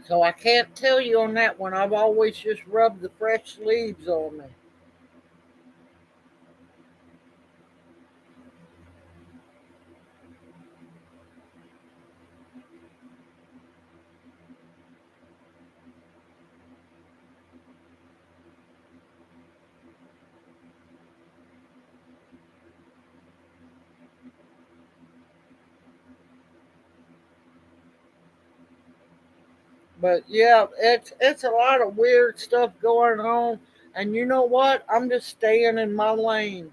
So I can't tell you on that one. I've always just rubbed the fresh leaves on me. But yeah, it's a lot of weird stuff going on. And you know what? I'm just staying in my lane.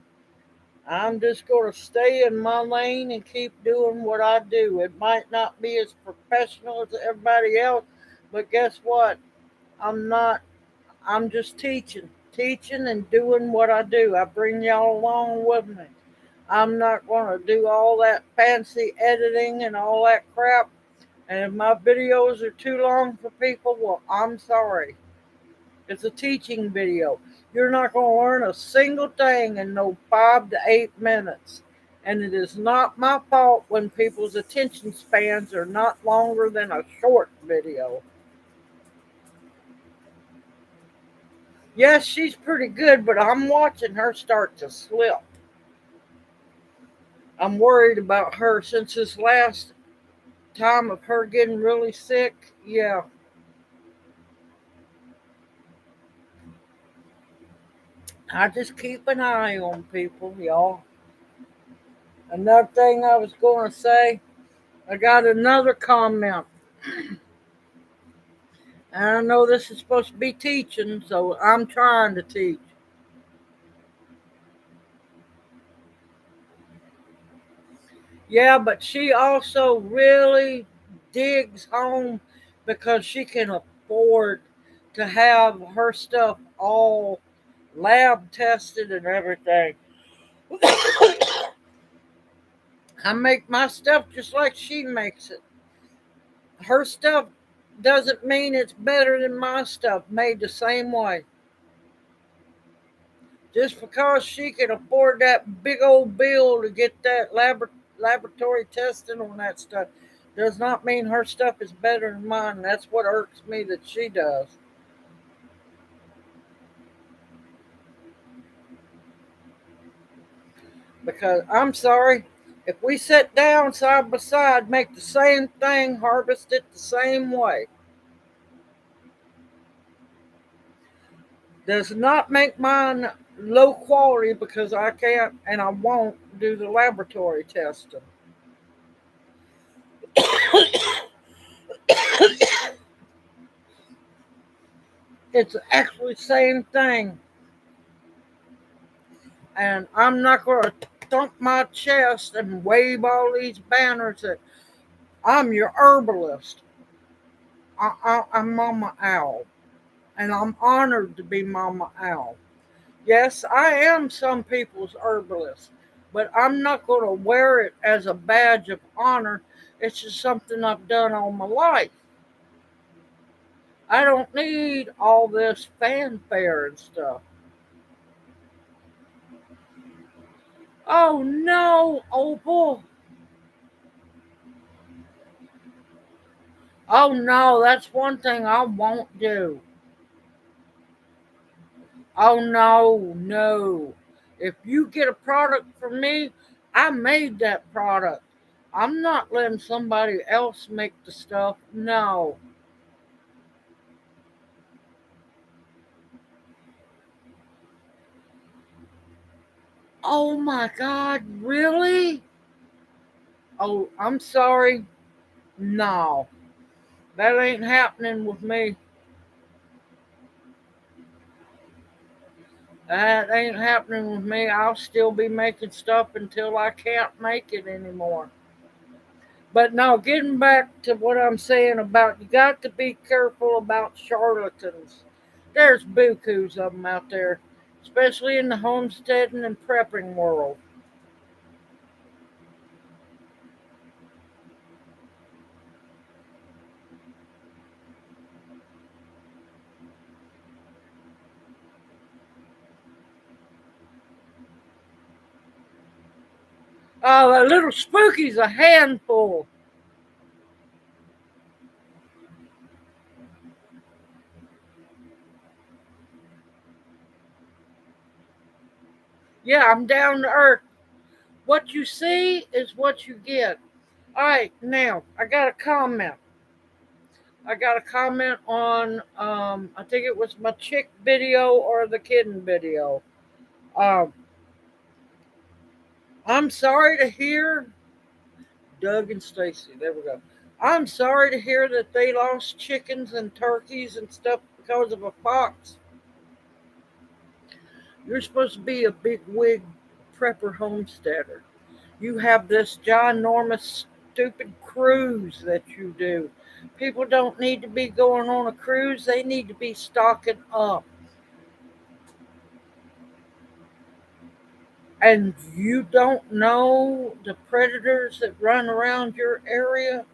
I'm just going to stay in my lane and keep doing what I do. It might not be as professional as everybody else, but guess what? I'm not, I'm just teaching and doing what I do. I bring y'all along with me. I'm not going to do all that fancy editing and all that crap. And if my videos are too long for people, well, I'm sorry. It's a teaching video. You're not going to learn a single thing in no 5 to 8 minutes. And it is not my fault when people's attention spans are not longer than a short video. Yes, she's pretty good, but I'm watching her start to slip. I'm worried about her since this last time of her getting really sick. Yeah. I just keep an eye on people, y'all. Another thing I was going to say, I got another comment. And I know this is supposed to be teaching, so I'm trying to teach. Yeah, but she also really digs home because she can afford to have her stuff all lab tested and everything. I make my stuff just like she makes it. Her stuff doesn't mean it's better than my stuff made the same way. Just because she can afford that big old bill to get that laboratory testing on that stuff does not mean her stuff is better than mine. That's what irks me that she does. Because I'm sorry, if we sit down side by side, make the same thing, harvest it the same way, does not make mine low quality because I can't and I won't do the laboratory testing. It's actually the same thing. And I'm not going to thump my chest and wave all these banners that I'm your herbalist. I'm Mama Owl. And I'm honored to be Mama Owl. Yes, I am some people's herbalist, but I'm not going to wear it as a badge of honor. It's just something I've done all my life. I don't need all this fanfare and stuff. Oh no, Opal. Oh no, that's one thing I won't do. Oh no, no. If you get a product from me, I made that product. I'm not letting somebody else make the stuff. No. Oh my God, really? Oh, I'm sorry. No, that ain't happening with me. That ain't happening with me. I'll still be making stuff until I can't make it anymore. But now, getting back to what I'm saying about you got to be careful about charlatans. There's bukus of them out there, especially in the homesteading and prepping world. Oh, a little spooky's a handful. Yeah, I'm down to earth. What you see is what you get. All right, now I got a comment. I got a comment on I think it was my chick video or the kitten video. Um I'm sorry to hear Doug and Stacy. There we go. I'm sorry to hear that they lost chickens and turkeys and stuff because of a fox. You're supposed to be a big wig prepper homesteader. You have this ginormous, stupid cruise that you do. People don't need to be going on a cruise, they need to be stocking up. And you don't know the predators that run around your area.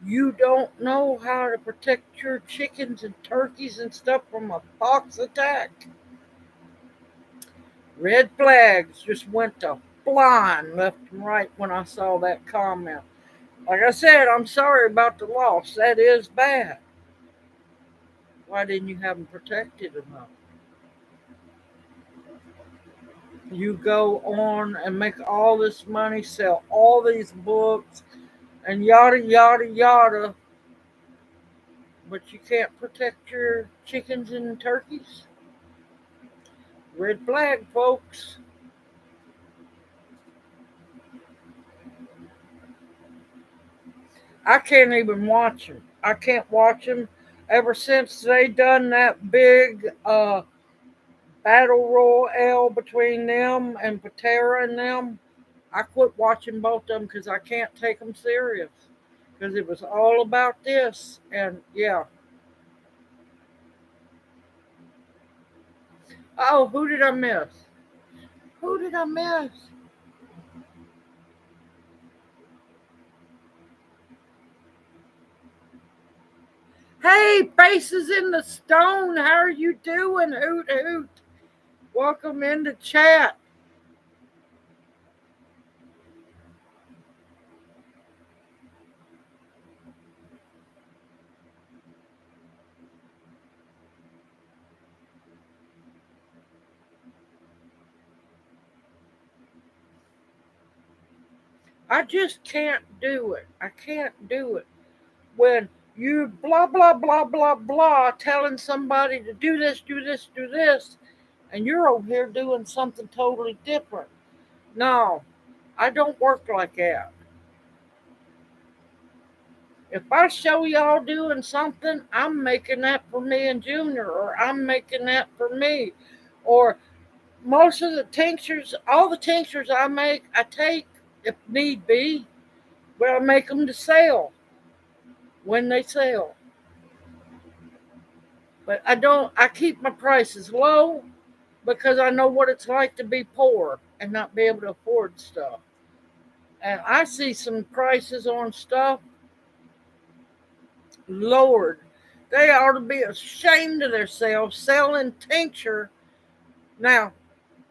You don't know how to protect your chickens and turkeys and stuff from a fox attack. Red flags just went to flying left and right when I saw that comment. Like I said, I'm sorry about the loss. That is bad. Why didn't you have them protected enough? You go on and make all this money, sell all these books, and yada, yada, yada, but you can't protect your chickens and turkeys? Red flag, folks. I can't even watch them. I can't watch them. Ever since they done that big battle royale between them and Patera and them, I quit watching both of them because I can't take them serious. Because it was all about this. And yeah. Oh, who did I miss? Who did I miss? Hey, Faces in the Stone, how are you doing? Hoot hoot. Welcome into chat. I just can't do it. I can't do it. When you blah, blah, blah, blah, blah, telling somebody to do this, do this, do this, and you're over here doing something totally different. No, I don't work like that. If I show y'all doing something, I'm making that for me and Junior, or I'm making that for me. Or most of the tinctures, all the tinctures I make, I take if need be, but I make them to sell when they sell. But I keep my prices low because I know what it's like to be poor and not be able to afford stuff. And I see some prices on stuff, Lord, they ought to be ashamed of themselves selling tincture. Now,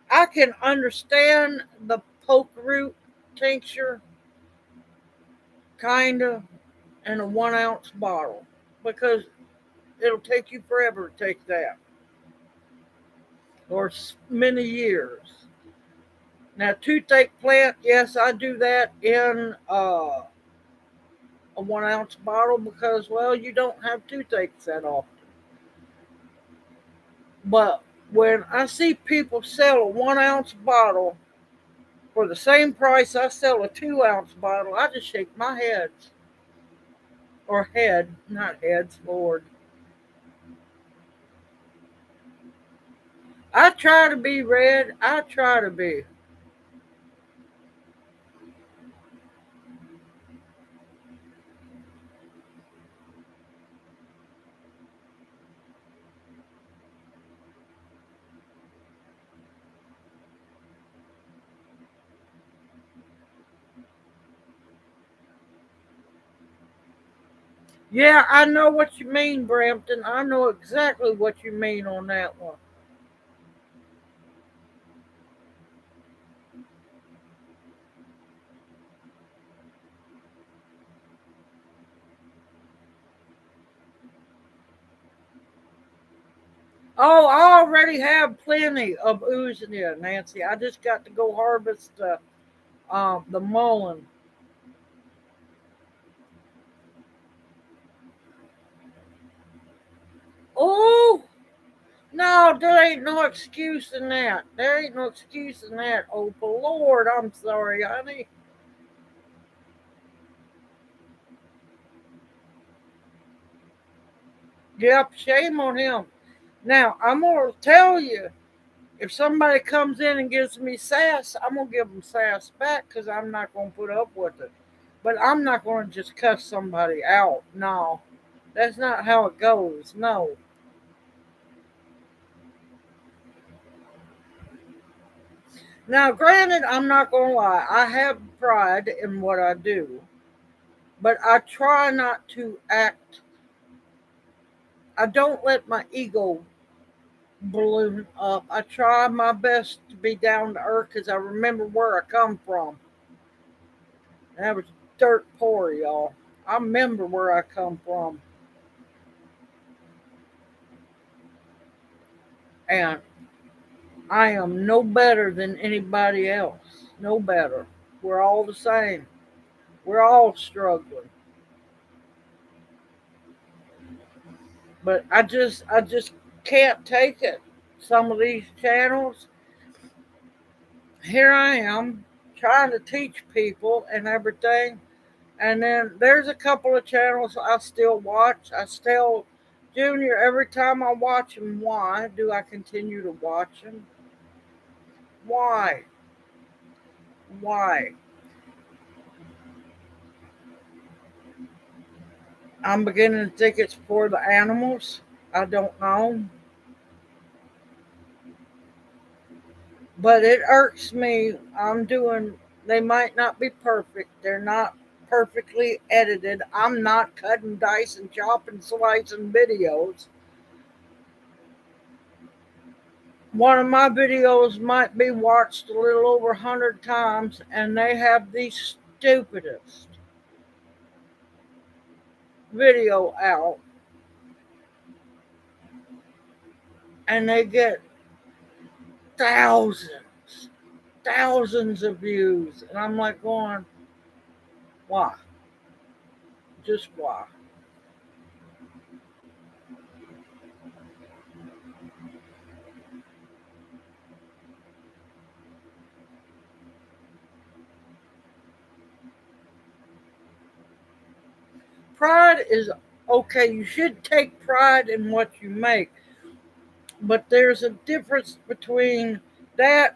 I can understand the poke root tincture, kind of, in a 1 ounce bottle because it'll take you forever to take that, or many years. Now, toothache plant, yes, I do that in a 1 ounce bottle because, well, you don't have toothaches that often. But when I see people sell a 1 ounce bottle for the same price I sell a 2 ounce bottle, I just shake my head. Or head, not heads, Lord. I try to be red. I try to be. Yeah, I know what you mean, Brampton. I know exactly what you mean on that one. Oh, I already have plenty of oozing in, Nancy. I just got to go harvest the mullein. Oh, no, there ain't no excuse in that. There ain't no excuse in that. Oh, Lord, I'm sorry, honey. Yep, shame on him. Now, I'm going to tell you, If somebody comes in and gives me sass, I'm going to give them sass back because I'm not going to put up with it. But I'm not going to just cuss somebody out. No, that's not how it goes. No. Now, granted, I'm not going to lie. I have pride in what I do. But I try not to act, I don't let my ego balloon up. I try my best to be down to earth because I remember where I come from. And I was dirt poor, y'all. I remember where I come from. And I am no better than anybody else. No better. We're all the same. We're all struggling. But I just can't take it. Some of these channels, here I am trying to teach people and everything. And then there's a couple of channels I still watch. I still, Junior, every time I watch them, why do I continue to watch them? Why? Why? I'm beginning to think it's for the animals. I don't know. But it irks me. They might not be perfect. They're not perfectly edited. I'm not cutting, dicing, chopping, slicing videos. One of my videos might be watched a little over 100 times, and they have the stupidest video out, and they get thousands, thousands of views. And I'm like, going, why? Just why? Pride is okay. You should take pride in what you make, but there's a difference between that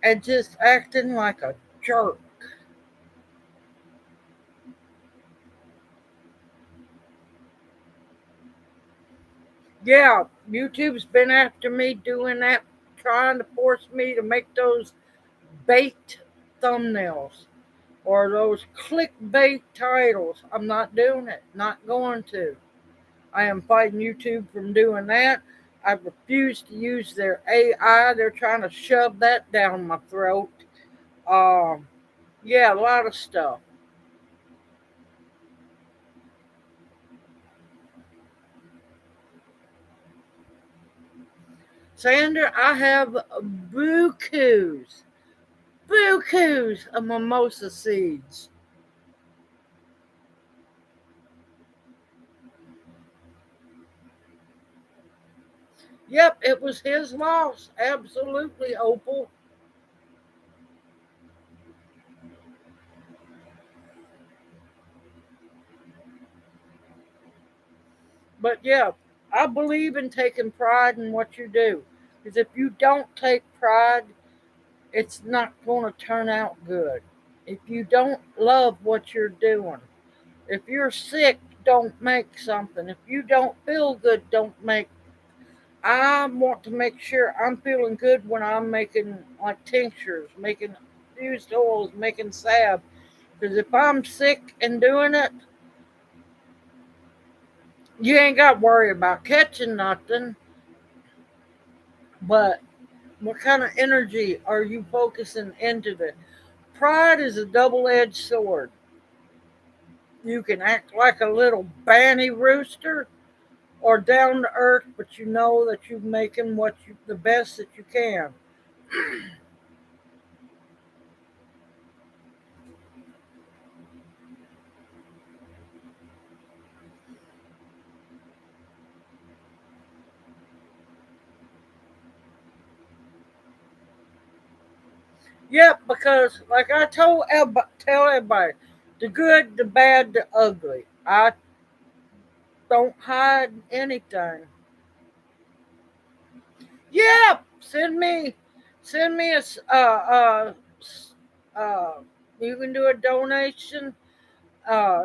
and just acting like a jerk. Yeah, YouTube's been after me doing that, trying to force me to make those bait thumbnails or those clickbait titles. I'm not doing it, not going to. I am fighting YouTube from doing that. I refuse to use their AI. They're trying to shove that down my throat. Um, yeah, a lot of stuff. Sander, I have bukus of mimosa seeds. Yep, it was his loss. Absolutely, Opal. But yeah, I believe in taking pride in what you do. Because if you don't take pride, it's not going to turn out good. If you don't love what you're doing, if you're sick, don't make something. If you don't feel good, don't make. I want to make sure I'm feeling good when I'm making like tinctures, making infused oils, making salve. Because if I'm sick and doing it, you ain't got to worry about catching nothing. But what kind of energy are you focusing into this? Pride is a double edged sword. You can act like a little banny rooster or down to earth, but you know that you're making the best that you can. Yep, because like I tell everybody, the good, the bad, the ugly. I don't hide anything. Yep, send me a you can do a donation.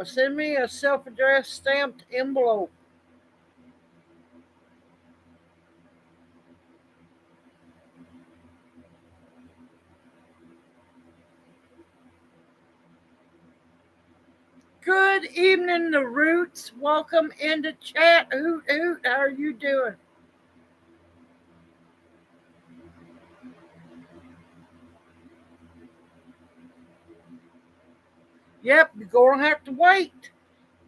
Send me a self-addressed stamped envelope. Good evening, the Roots. Welcome into chat. Hoot hoot. How are you doing? Yep, you're gonna have to wait.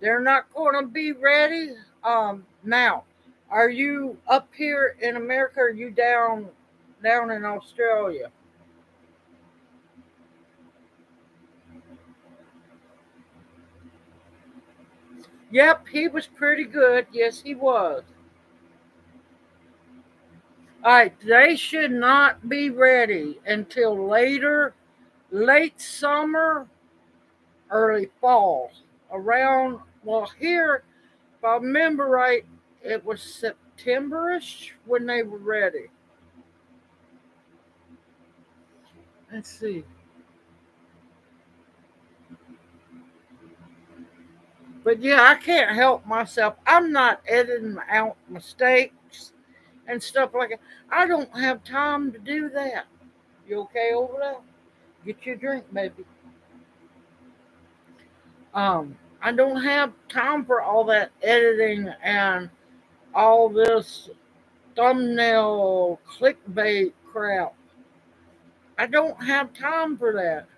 They're not gonna be ready. Now, are you up here in America? Or are you down in Australia? Yep, he was pretty good. Yes, he was. All right, they should not be ready until late summer, early fall. Around, well, here, if I remember right, it was Septemberish when they were ready. Let's see. But yeah, I can't help myself. I'm not editing out mistakes and stuff like that. I don't have time to do that. You okay over there? Get your drink, baby. I don't have time for all that editing and all this thumbnail clickbait crap. I don't have time for that.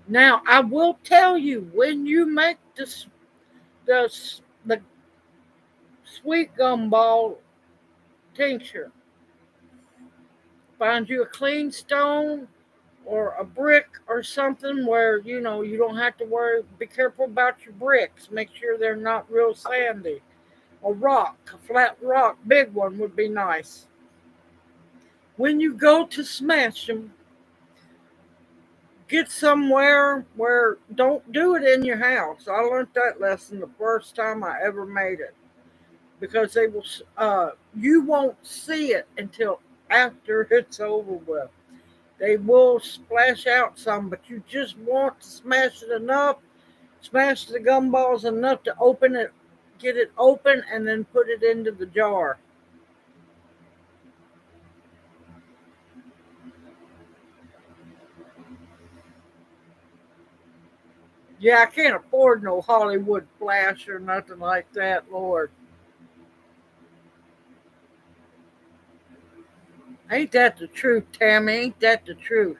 Now, I will tell you when you make the, the sweet gumball tincture, find you a clean stone or a brick or something where you don't have to worry. Be careful about your bricks. Make sure they're not real sandy. A flat rock, big one would be nice. When you go to smash them, get somewhere where don't do it in your house. I learned that lesson the first time I ever made it because they will. You won't see it until after it's over with. They will splash out some, but you just want to smash it enough, smash the gumballs enough to open it, get it open, and then put it into the jar. Yeah, I can't afford no Hollywood flash or nothing like that, Lord. Ain't that the truth, Tammy? Ain't that the truth?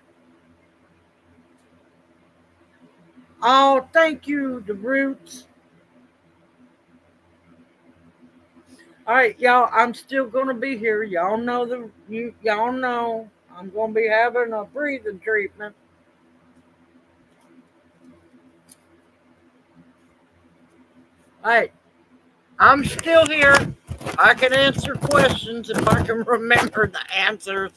Oh, thank you, the Roots. All right, y'all. I'm still gonna be here. Y'all know I'm gonna be having a breathing treatment. All right, I'm still here. I can answer questions if I can remember the answers.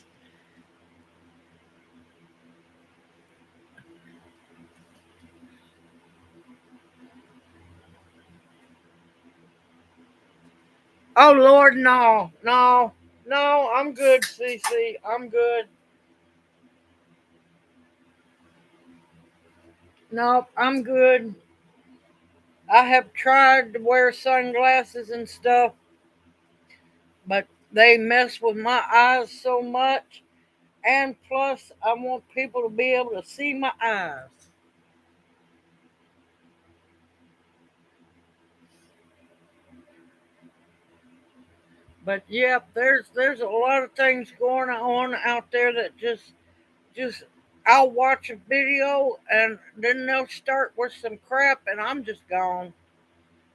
Oh Lord, no, no, no. I'm good, Cece. I'm good. Nope, I'm good. I have tried to wear sunglasses and stuff, but they mess with my eyes so much. And plus, I want people to be able to see my eyes. But yeah, there's a lot of things going on out there that just I'll watch a video and then they'll start with some crap and I'm just gone.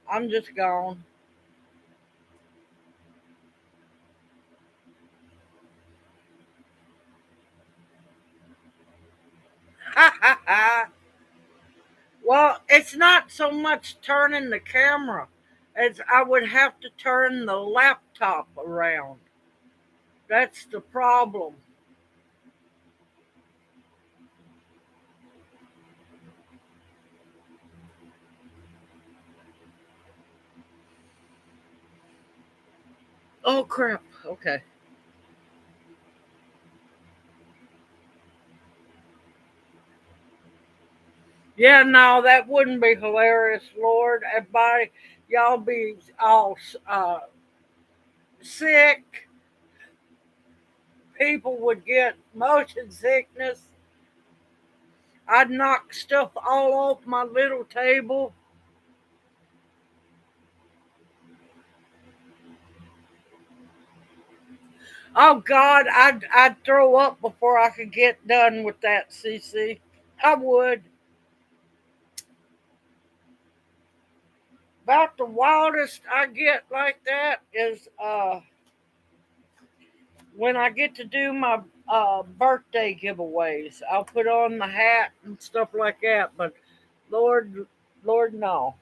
I'm just gone. Ha ha ha. Well, it's not so much turning the camera as I would have to turn the laptop around. That's the problem. Oh, crap. Okay. Yeah, no, that wouldn't be hilarious, Lord. Everybody, y'all be all sick. People would get motion sickness. I'd knock stuff all off my little table. Oh God, I'd throw up before I could get done with that, CC. I would. About the wildest I get like that is when I get to do my birthday giveaways. I'll put on the hat and stuff like that, but Lord, Lord, no.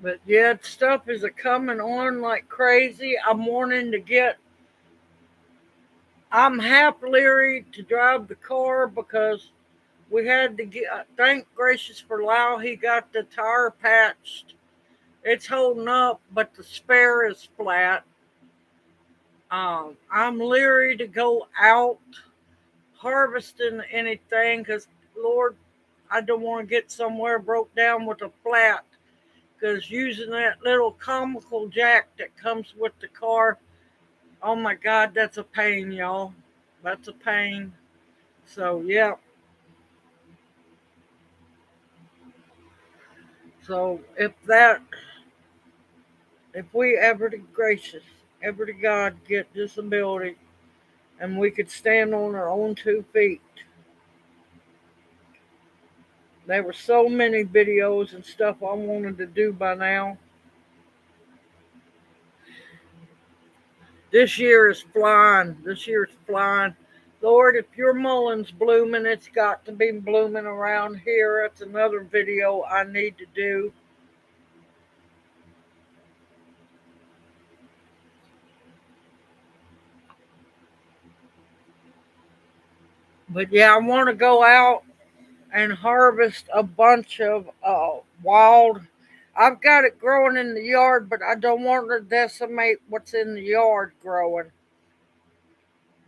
But yeah, stuff is a coming on like crazy. I'm wanting to get. I'm half leery to drive the car because we had to get. Thank gracious for Lau, he got the tire patched. It's holding up, but the spare is flat. I'm leery to go out harvesting anything because, Lord, I don't want to get somewhere broke down with a flat. Because using that little comical jack that comes with the car, oh my God, that's a pain, y'all. That's a pain. So, yeah. So, if we ever to gracious, ever to God get disability and we could stand on our own 2 feet, there were so many videos and stuff I wanted to do by now. This year is flying. This year is flying. Lord, if your mullen's blooming, it's got to be blooming around here. It's another video I need to do. But yeah, I want to go out and harvest a bunch of wild. I've got it growing in the yard, but I don't want to decimate what's in the yard growing.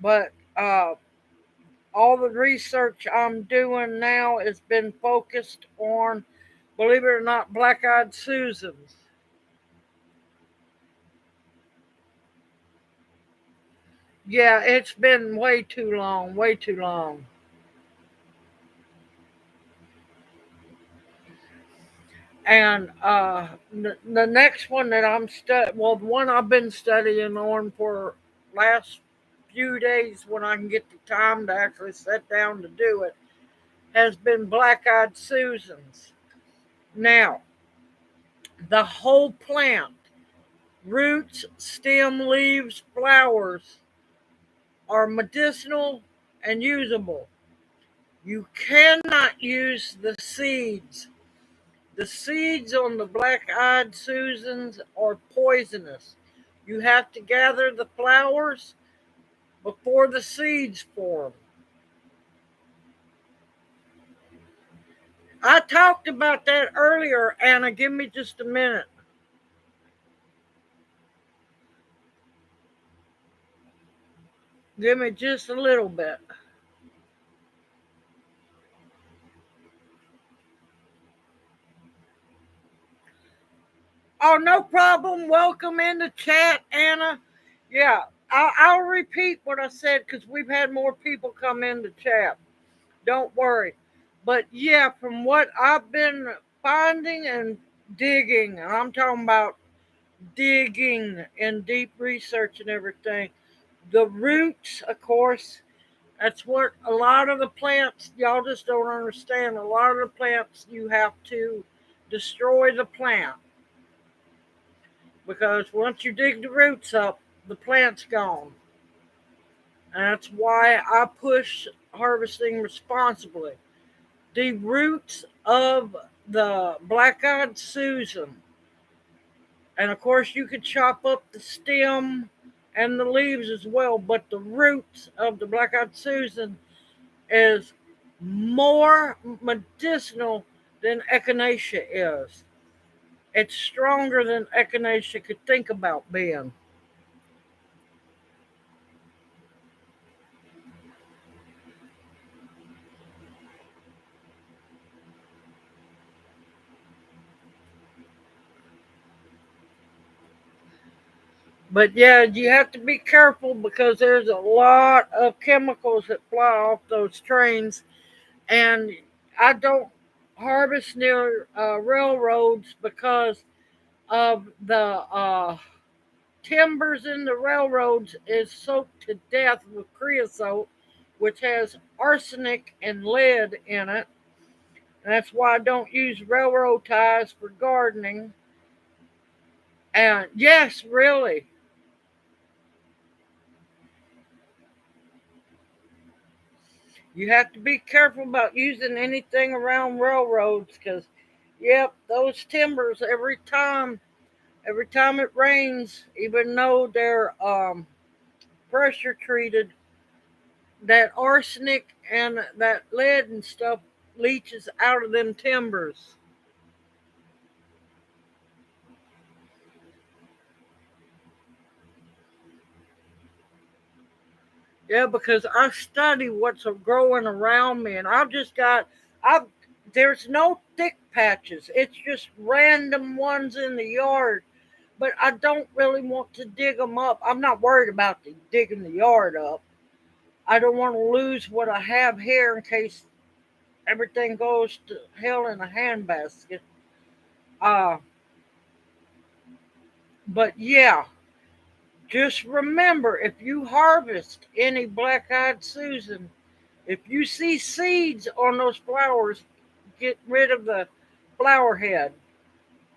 But all the research I'm doing now has been focused on, believe it or not, black eyed Susans. Yeah, it's been way too long, way too long. And the next one that well, the one I've been studying on for last few days when I can get the time to actually sit down to do it, has been black eyed Susans. Now, the whole plant, roots, stem, leaves, flowers, are medicinal and usable. You cannot use the seeds. The seeds on the black eyed Susans are poisonous. You have to gather the flowers before the seeds form. I talked about that earlier, Anna. Give me just a minute. Give me just a little bit. Oh, no problem. Welcome in the chat, Anna. Yeah, I'll repeat what I said because we've had more people come in the chat. Don't worry. But yeah, from what I've been finding and digging, and I'm talking about digging and deep research and everything, the roots, of course, that's what a lot of the plants, y'all just don't understand. A lot of the plants, you have to destroy the plant because once you dig the roots up, the plant's gone. And that's why I push harvesting responsibly. The roots of the black eyed Susan And of course, you could chop up the stem and the leaves as well, but the roots of the black eyed Susan is more medicinal than echinacea is. It's stronger than echinacea could think about being. But yeah, you have to be careful because there's a lot of chemicals that fly off those trains, and I don't harvest near railroads because of the timbers in the railroads is soaked to death with creosote, which has arsenic and lead in it. And that's why I don't use railroad ties for gardening. And yes, really, you have to be careful about using anything around railroads because, yep, those timbers every time it rains, even though they're pressure treated, that arsenic and that lead and stuff leaches out of them timbers. Yeah, because I study what's growing around me, and I've, there's no thick patches. It's just random ones in the yard, but I don't really want to dig them up. I'm not worried about digging the yard up. I don't want to lose what I have here in case everything goes to hell in a handbasket. Uh, but yeah, just remember if you harvest any black eyed Susan, if you see seeds on those flowers, get rid of the flower head.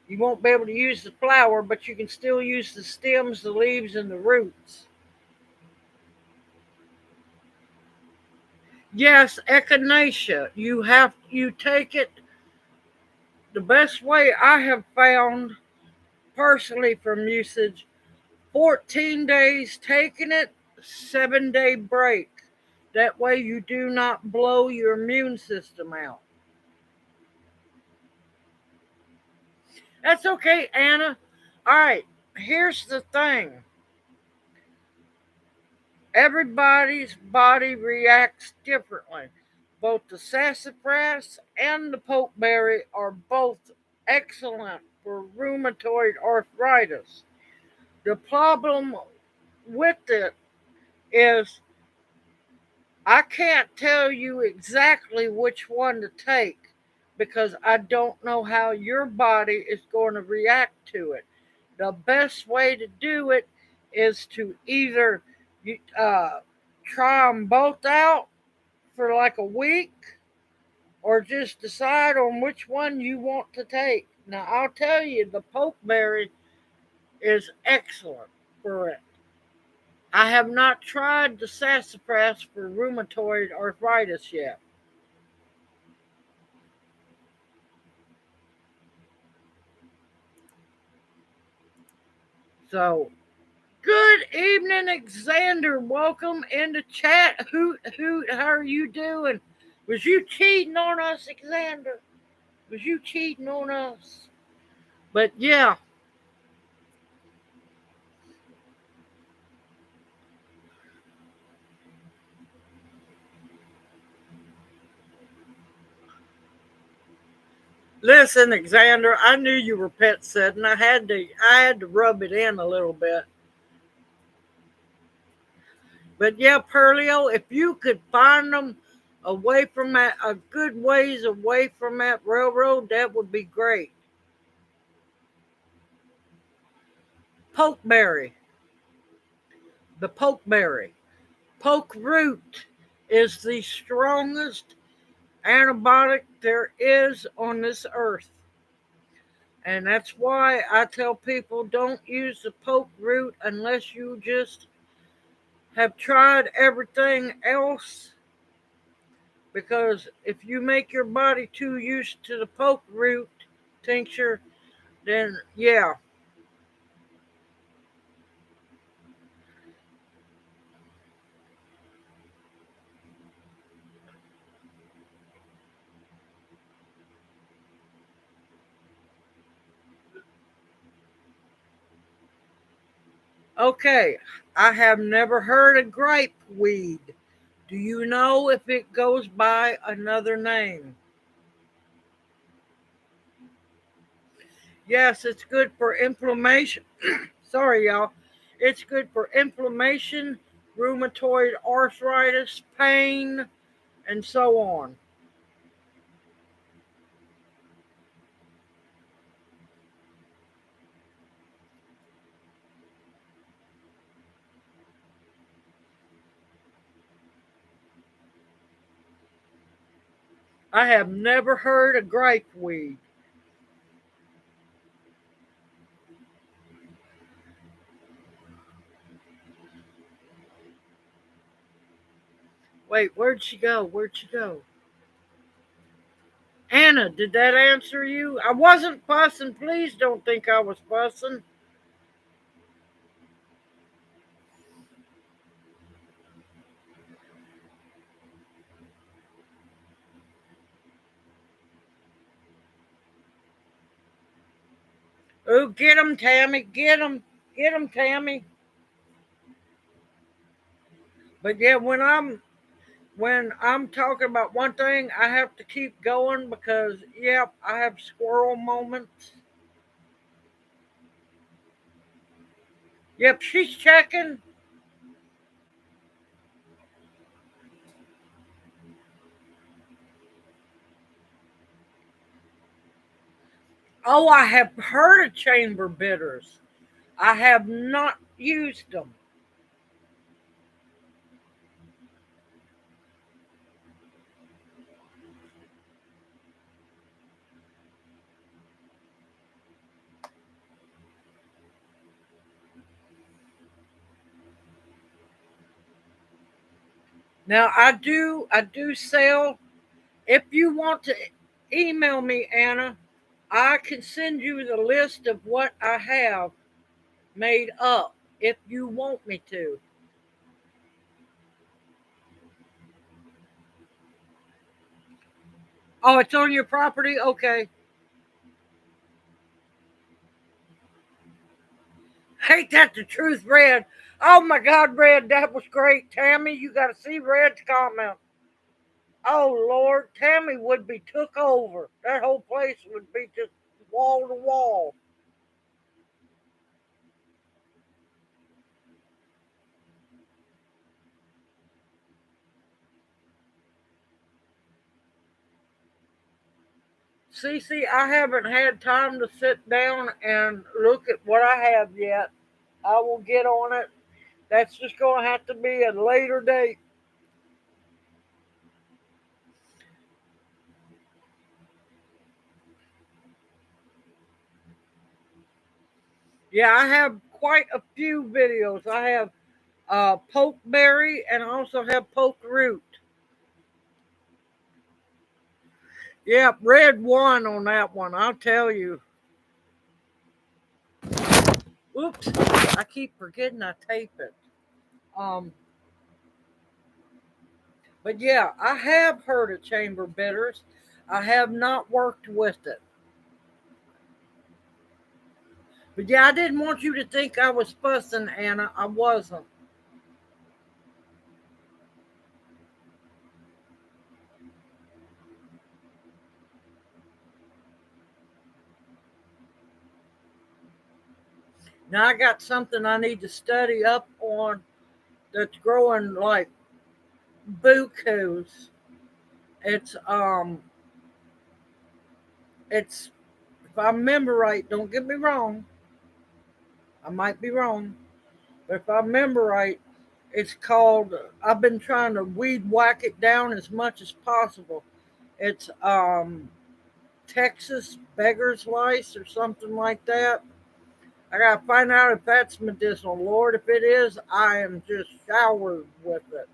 You won't be able to use the flower, but you can still use the stems, the leaves, and the roots. Yes, echinacea. You take it the best way I have found personally from usage 14 days taking it, 7-day break. That way you do not blow your immune system out. That's okay, Anna. All right, here's the thing, everybody's body reacts differently. Both the sassafras and the pokeberry are both excellent for rheumatoid arthritis. The problem with it is I can't tell you exactly which one to take because I don't know how your body is going to react to it. The best way to do it is to either you, try them both out for like a week or just decide on which one you want to take. Now, I'll tell you, the pokeberry is excellent for it. I have not tried the sassafras for rheumatoid arthritis yet. So, good evening, Xander. Welcome in the chat. Hoot, how are you doing? Was you cheating on us, Xander? Was you cheating on us? But yeah, listen, Xander, I knew you were pet sitting. I had to rub it in a little bit. But yeah, Perlio, if you could find them away from that, a good ways away from that railroad, that would be great. Pokeberry, the pokeberry. Poke root is the strongest antibiotic there is on this earth. And that's why I tell people don't use the poke root unless you just have tried everything else. Because if you make your body too used to the poke root tincture, then yeah. Okay, I have never heard of grape weed. Do you know if it goes by another name? Yes, it's good for inflammation. Sorry, y'all. It's good for inflammation, rheumatoid arthritis, pain, and so on. I have never heard of grape weed. Wait, where'd she go? Where'd she go? Anna, did that answer you? I wasn't fussing. Please don't think I was fussing. Oh, get him, Tammy. Get him, Tammy. But yeah, when I'm talking about one thing, I have to keep going because yep, I have squirrel moments. Yep, she's checking. Oh, I have heard of chamber bitters. I have not used them. Now I do sell. If you want to email me, Anna, I can send you the list of what I have made up if you want me to. Oh, it's on your property? Okay. Ain't that the truth, Red? Oh my God, Red, that was great. Tammy, you got to see Red's comment. Oh Lord, Tammy would be took over. That whole place would be just wall to wall. Cece, I haven't had time to sit down and look at what I have yet. I will get on it. That's just going to have to be a later date. Yeah, I have quite a few videos. I have pokeberry and I also have poke root. Yep, red one on that one. I'll tell you. Oops, I keep forgetting I tape it. Um, but yeah, I have heard of chamber bitters. I have not worked with it. But yeah, I didn't want you to think I was fussing, Anna. I wasn't. Now I got something I need to study up on that's growing like bukus. It's it's if I remember right, don't get me wrong. I might be wrong, but if I remember right, it's called. I've been trying to weed whack it down as much as possible. It's Texas beggar's lice or something like that. I gotta find out if that's medicinal. Lord, if it is, I am just showered with it.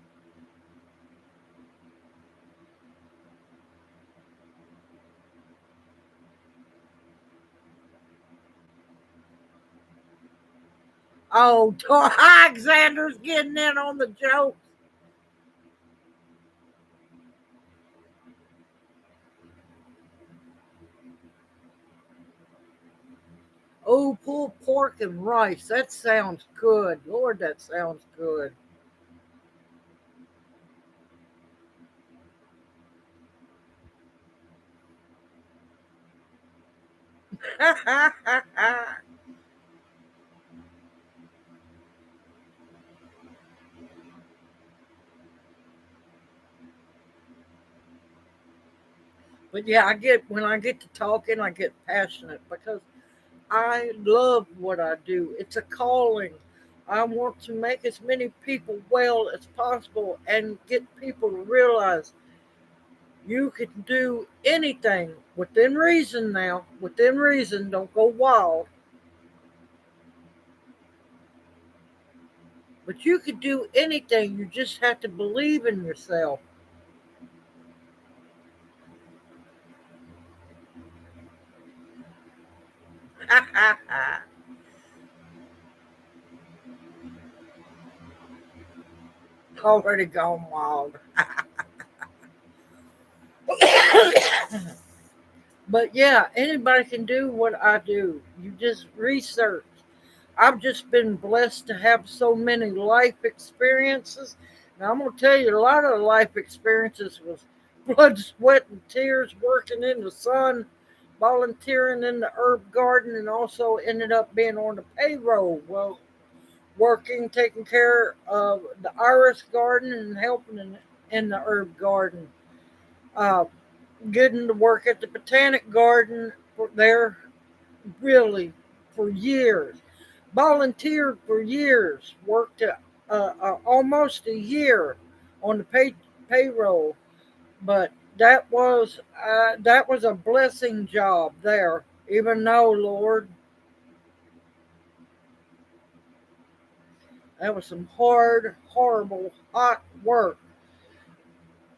Oh, Alexander's getting in on the joke. Oh, pulled pork and rice. That sounds good. Lord, that sounds good. But yeah, when I get to talking, I get passionate because I love what I do. It's a calling. I want to make as many people well as possible and get people to realize you can do anything within reason now. Within reason, don't go wild. But you can do anything. You just have to believe in yourself. Already gone wild. But yeah, anybody can do what I do. You just research. I've just been blessed to have so many life experiences. Now, I'm going to tell you, a lot of the life experiences was blood, sweat, and tears, working in the sun, volunteering in the herb garden, and also ended up being on the payroll. Well, working, taking care of the iris garden and helping in the herb garden. Uh, Getting to work at the botanic garden there really for years. Volunteered for years. Worked almost a year on the payroll, but that was a blessing job there. Even though, Lord, that was some hard, horrible, hot work.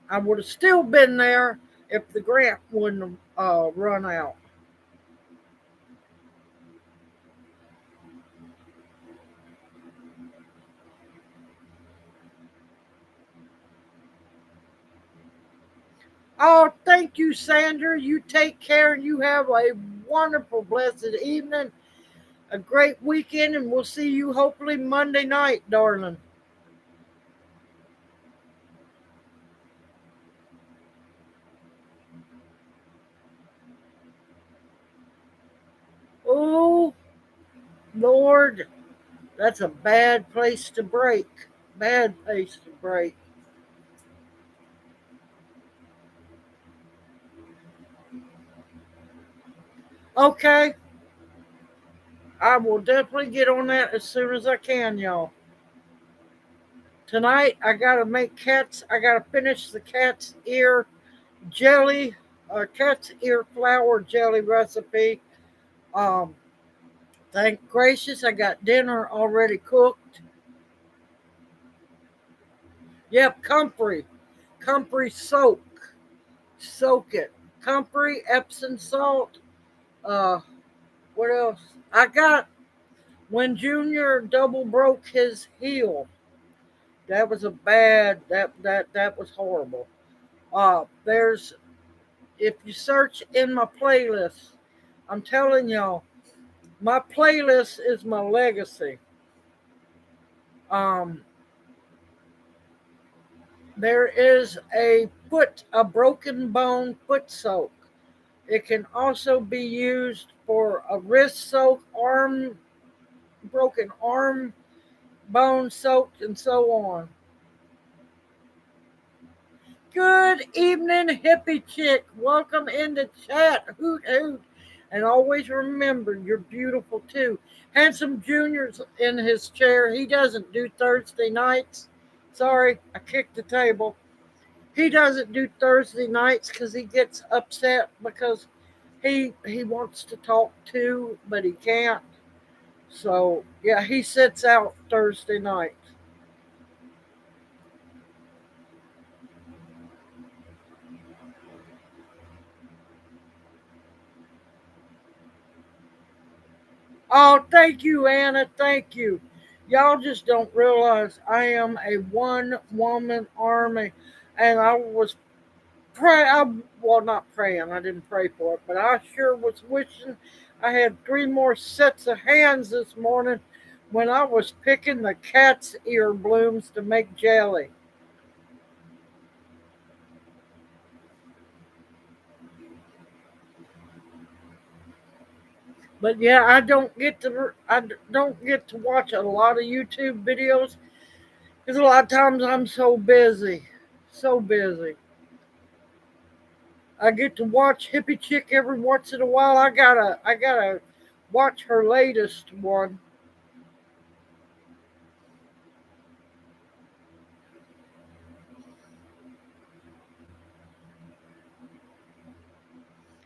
I would have still been there if the grant wouldn't have run out. Oh, thank you, Sandra. You take care and you have a wonderful, blessed evening, a great weekend, and we'll see you hopefully Monday night, darling. Oh, Lord, that's a bad place to break. Bad place to break. Okay, I will definitely get on that as soon as I can, y'all. Tonight, I gotta finish the cat's ear jelly, cat's ear flour jelly recipe. Um, Thank gracious, I got dinner already cooked. Yep, comfrey soak it. Comfrey, Epsom salt. Uh, what else? I got when Junior double broke his heel. That was a bad. That was horrible. There's if you search in my playlist, I'm telling y'all, my playlist is my legacy. Um, there is a broken bone foot soak. It can also be used for a wrist soak, broken arm bone soaked, and so on. Good evening, hippie chick. Welcome in the chat. Hoot hoot. And always remember, you're beautiful too. Handsome Junior's in his chair. He doesn't do Thursday nights. Sorry, I kicked the table. He doesn't do Thursday nights because he gets upset because he wants to talk too, but he can't. So yeah, he sits out Thursday night. Oh, thank you, Anna. Thank you. Y'all just don't realize I am a one woman army, and I was well, not praying. I didn't pray for it, but I sure was wishing I had 3 more sets of hands this morning when I was picking the cat's ear blooms to make jelly. But yeah, I don't get to watch a lot of YouTube videos because a lot of times I'm so busy, so busy. I get to watch Hippie Chick every once in a while. I gotta watch her latest one.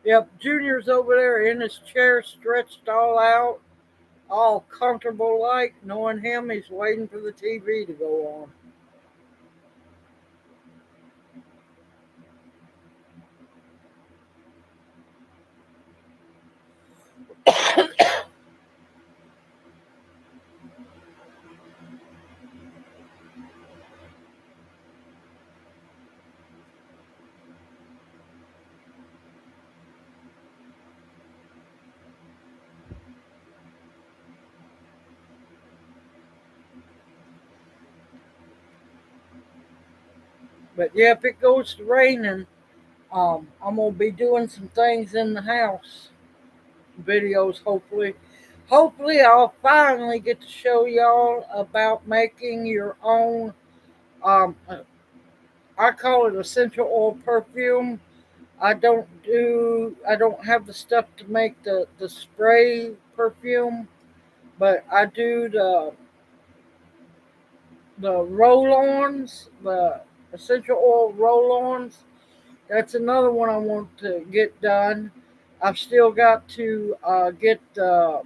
Yep, Junior's over there in his chair, stretched all out, all comfortable like. Knowing him, he's waiting for the TV to go on. But yeah, if it goes to raining, I'm gonna be doing some things in the house, videos. Hopefully, I'll finally get to show y'all about making your own. Um, I call it essential oil perfume. I don't have the stuff to make the spray perfume, but I do the roll-ons, the essential oil roll-ons. That's another one I want to get done. I've still got to get the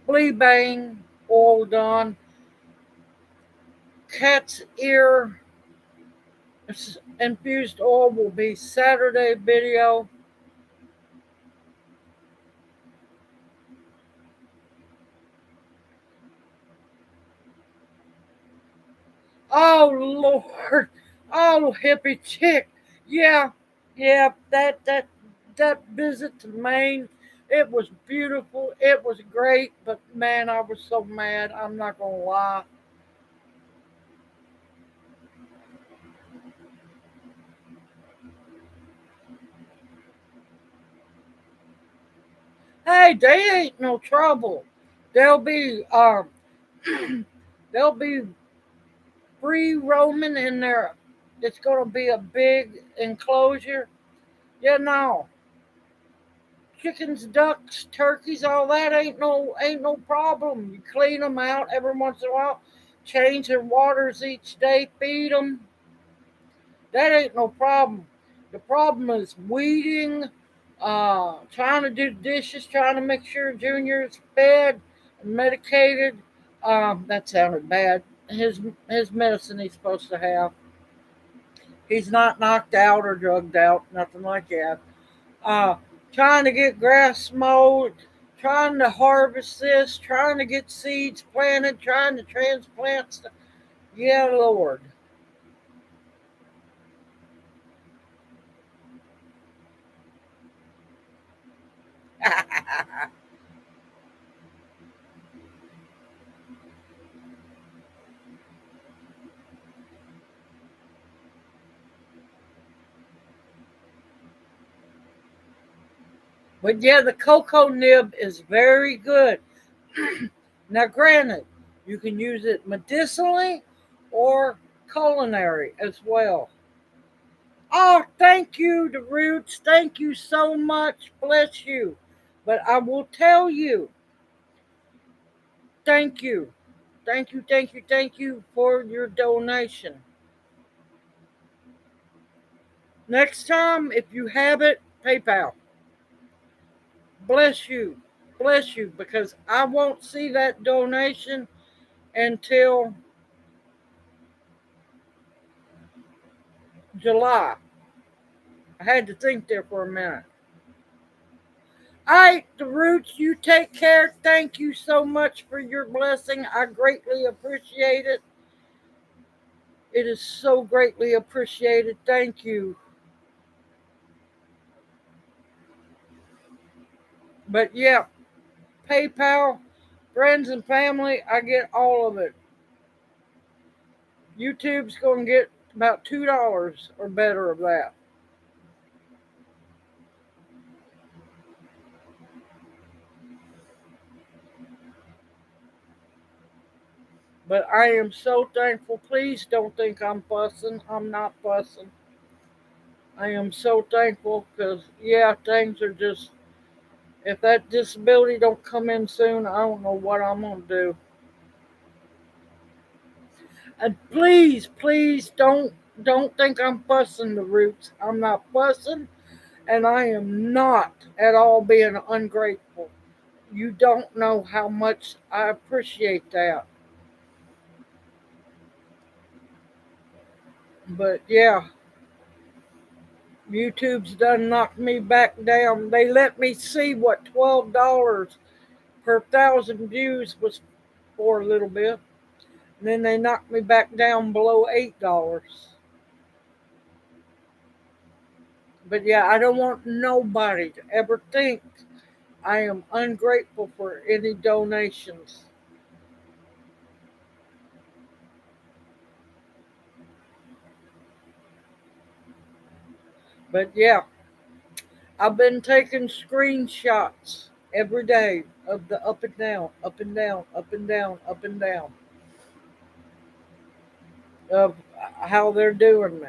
flea bang oil done. Cat's ear infused oil will be Saturday video. Oh Lord, oh hippie chick, yeah, yeah. That visit to Maine, it was beautiful. It was great, but man, I was so mad. I'm not gonna lie. Hey, they ain't no trouble. They'll be they'll be free roaming in there. It's gonna be a big enclosure. You know, chickens, ducks, turkeys, all that ain't no problem. You clean them out every once in a while, change their waters each day, feed them. That ain't no problem. The problem is weeding, trying to do dishes, trying to make sure Junior's fed and medicated. That sounded bad. His medicine he's supposed to have. He's not knocked out or drugged out, nothing like that. Uh, Trying to get grass mowed, trying to harvest this, trying to get seeds planted, trying to transplant stuff. Yeah, Lord. But yeah, the cocoa nib is very good. Now, granted, you can use it medicinally or culinary as well. Oh, thank you, the roots. Thank you so much. Bless you. But I will tell you, thank you. Thank you for your donation. Next time, if you have it, PayPal. Bless you. Bless you, because I won't see that donation until July. I had to think there for a minute. All right, the roots, you take care. Thank you so much for your blessing. I greatly appreciate it. It is so greatly appreciated. Thank you. But yeah, PayPal, friends and family, I get all of it. YouTube's going to get about $2 or better of that. But I am so thankful. Please don't think I'm fussing. I'm not fussing. I am so thankful because, yeah, things are just, if that disability don't come in soon, I don't know what I'm going to do. And please don't think I'm fussing the roots. I'm not fussing, and I am not at all being ungrateful. You don't know how much I appreciate that. But yeah, YouTube's done knocked me back down. They let me see what $12 per 1,000 views was for a little bit. And then they knocked me back down below $8. But yeah, I don't want nobody to ever think I am ungrateful for any donations. But yeah, I've been taking screenshots every day of the up and down, up and down, up and down, up and down of how they're doing me.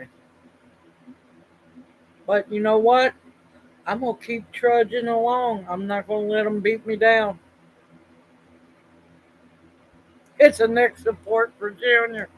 But you know what? I'm going to keep trudging along. I'm not going to let them beat me down. It's a neck support for Junior.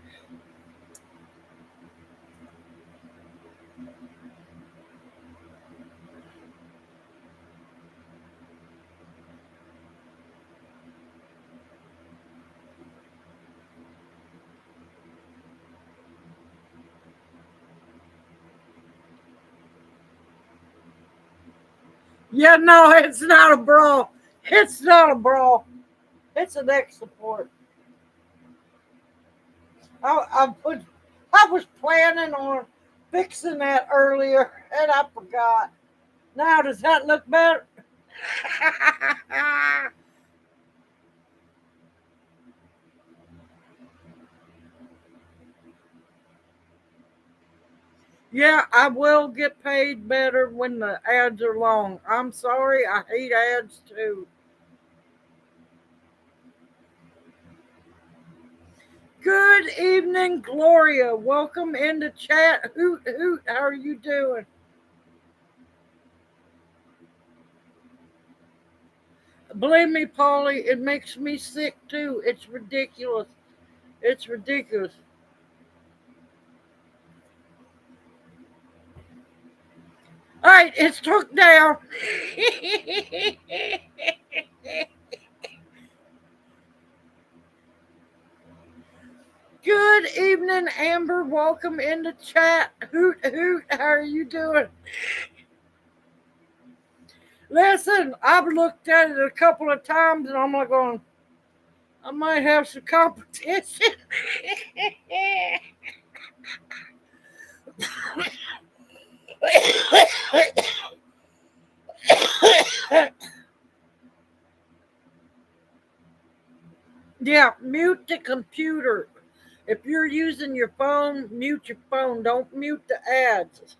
Yeah, no, it's not a brawl. It's not a brawl. It's a neck support. I, I put. I was planning on fixing that earlier, and I forgot. Now does that look better? Yeah, I will get paid better when the ads are long. I'm sorry, I hate ads too. Good evening, Gloria. Welcome into chat. Hoot hoot, how are you doing? Believe me, Polly, it makes me sick too. It's ridiculous. It's ridiculous. All right, it's took down. Good evening, Amber. Welcome into chat. Hoot hoot, how are you doing? Listen, I've looked at it a couple of times and I'm like going, I might have some competition. Yeah, mute the computer. If you're using your phone, mute your phone. Don't mute the ads.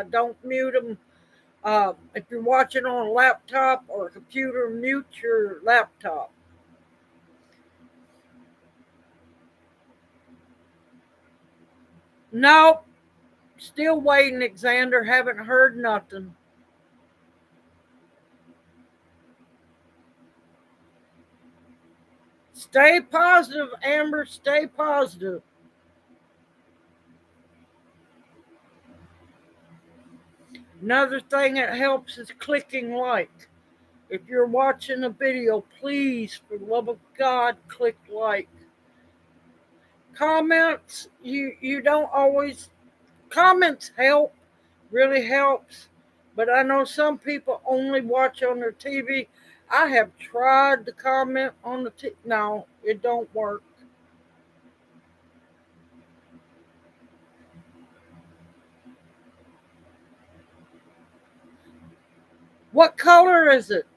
Don't mute them. If you're watching on a laptop or a computer, mute your laptop. Nope. Still waiting, Xander. Haven't heard nothing. Stay positive, Amber. Stay positive. Another thing that helps is clicking like. If you're watching a video, please, for the love of God, click like. Comments, you don't always, comments help, really helps, but I know some people only watch on their TV. I have tried to comment on the TV. No, it don't work. What color is it?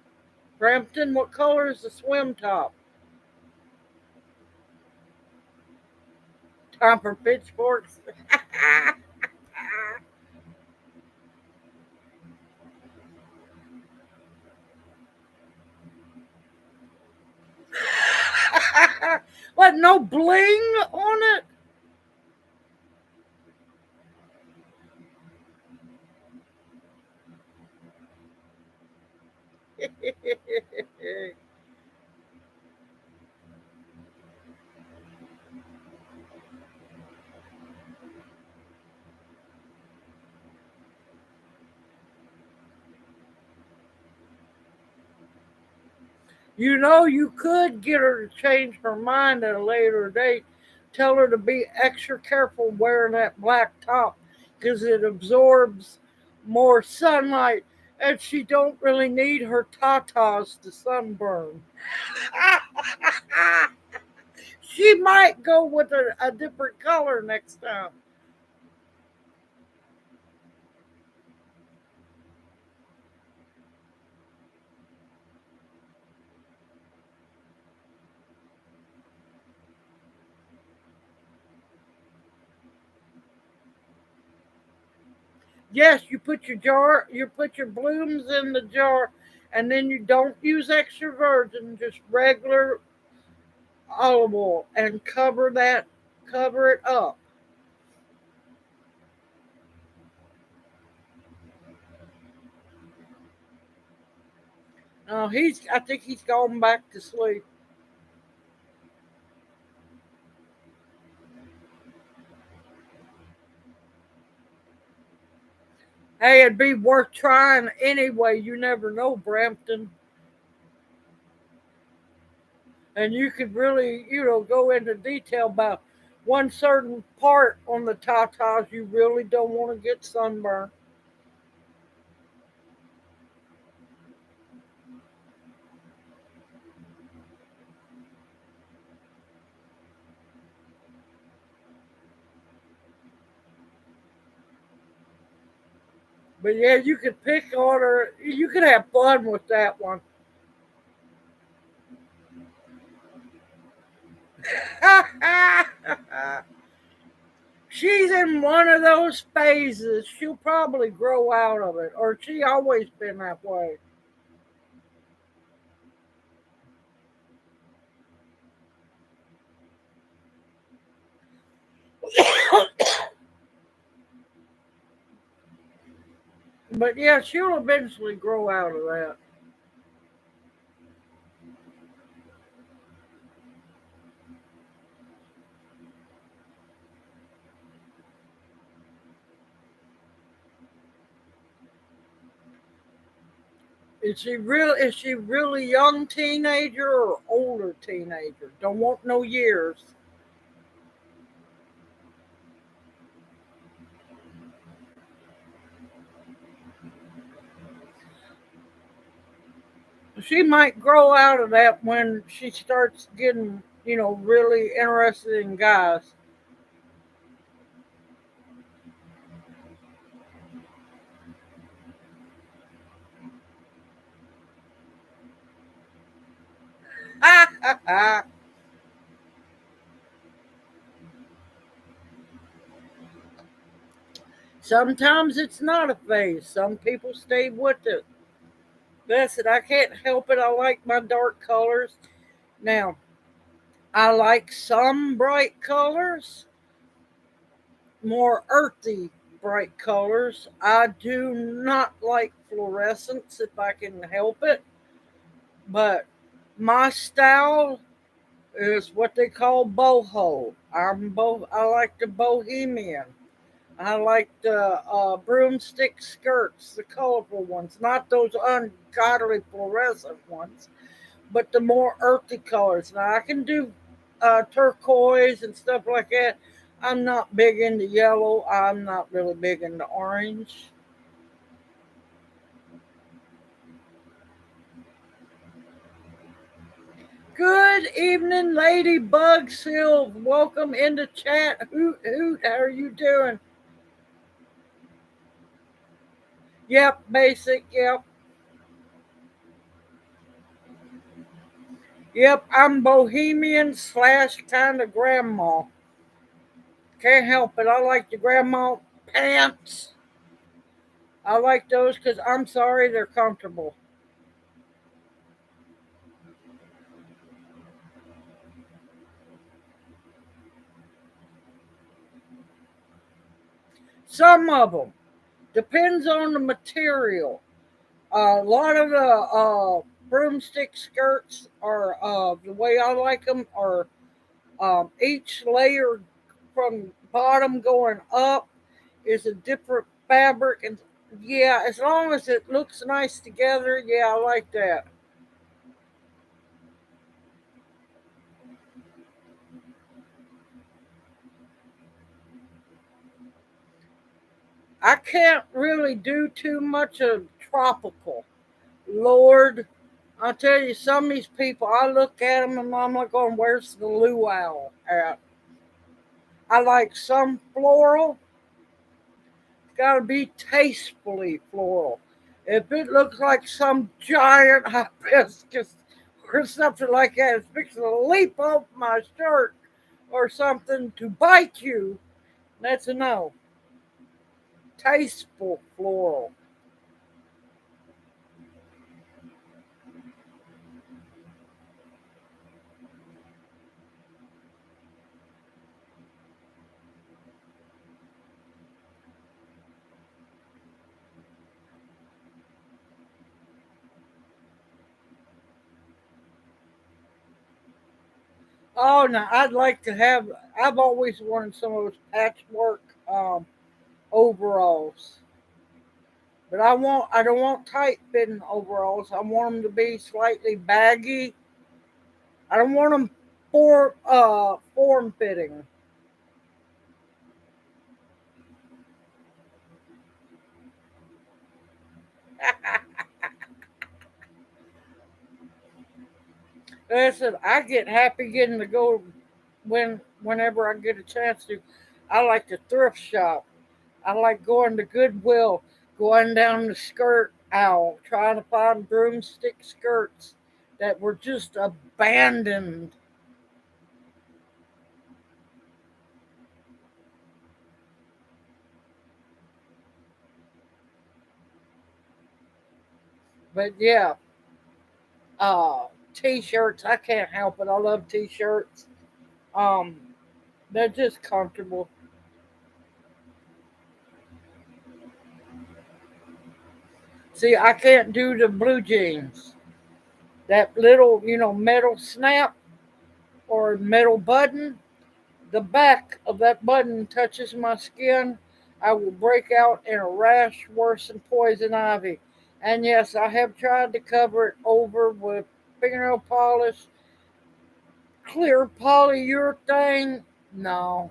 Brampton, what color is the swim top? Time for pitchforks. What, no bling on it? You know, you could get her to change her mind at a later date. Tell her to be extra careful wearing that black top because it absorbs more sunlight and she don't really need her tatas to sunburn. She might go with a different color next time. Yes, you put your blooms in the jar, and then you don't use extra virgin, just regular olive oil, and cover it up. I think he's gone back to sleep. Hey, it'd be worth trying anyway. You never know, Brampton. And you could really, go into detail about one certain part on the tatas you really don't want to get sunburned. But yeah, you could pick on her. You could have fun with that one. She's in one of those phases. She'll probably grow out of it, or she always been that way. But yeah, she'll eventually grow out of that. Is she really young teenager or older teenager? Don't want no years. She might grow out of that when she starts getting, really interested in guys. Sometimes it's not a phase. Some people stay with it. Listen, I can't help it. I like my dark colors. Now, I like some bright colors, more earthy bright colors. I do not like fluorescence if I can help it, but my style is what they call boho. I like the bohemian. I like the broomstick skirts, the colorful ones, not those ungodly fluorescent ones, but the more earthy colors. Now I can do turquoise and stuff like that. I'm not big into yellow. I'm not really big into orange. Good evening, Ladybug Silv. Welcome into chat. Hoot hoot. How are you doing? Yep, basic. Yep. Yep, I'm bohemian slash kind of grandma. Can't help it. I like the grandma pants. I like those because I'm sorry, they're comfortable. Some of them. Depends on the material. A lot of the broomstick skirts are the way I like them are each layer from bottom going up is a different fabric, and yeah, as long as it looks nice together, yeah, I like that. I can't really do too much of tropical. Lord, I tell you, some of these people, I look at them and I'm like, going, where's the luau at? I like some floral. It's got to be tastefully floral. If it looks like some giant hibiscus or something like that, it's fixing to leap off my shirt or something to bite you, that's a no. Tasteful floral. Oh no, I'd like to have. I've always wanted some of those patchwork overalls, but I don't want tight fitting overalls. I want them to be slightly baggy. I don't want them form fitting. Listen, I get happy getting to go whenever I get a chance to. I like to thrift shop. I like going to Goodwill, going down the skirt aisle, trying to find broomstick skirts that were just abandoned. But yeah, t-shirts. I can't help it. I love t-shirts. Um, they're just comfortable. See, I can't do the blue jeans. That little, metal snap or metal button. The back of that button touches my skin, I will break out in a rash worse than poison ivy. And yes, I have tried to cover it over with fingernail polish, clear polyurethane. No.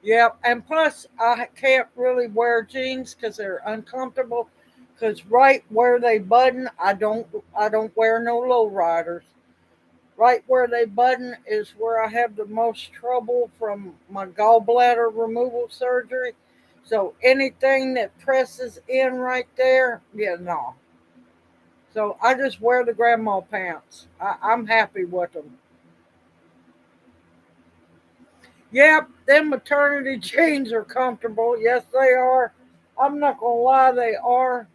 Yep. And plus, I can't really wear jeans because they're uncomfortable. Because right where they button, I don't wear no low riders. Right where they button is where I have the most trouble from my gallbladder removal surgery. So anything that presses in right there, yeah, no. So I just wear the grandma pants. I'm happy with them. Yep, them maternity jeans are comfortable. Yes, they are. I'm not gonna lie, they are.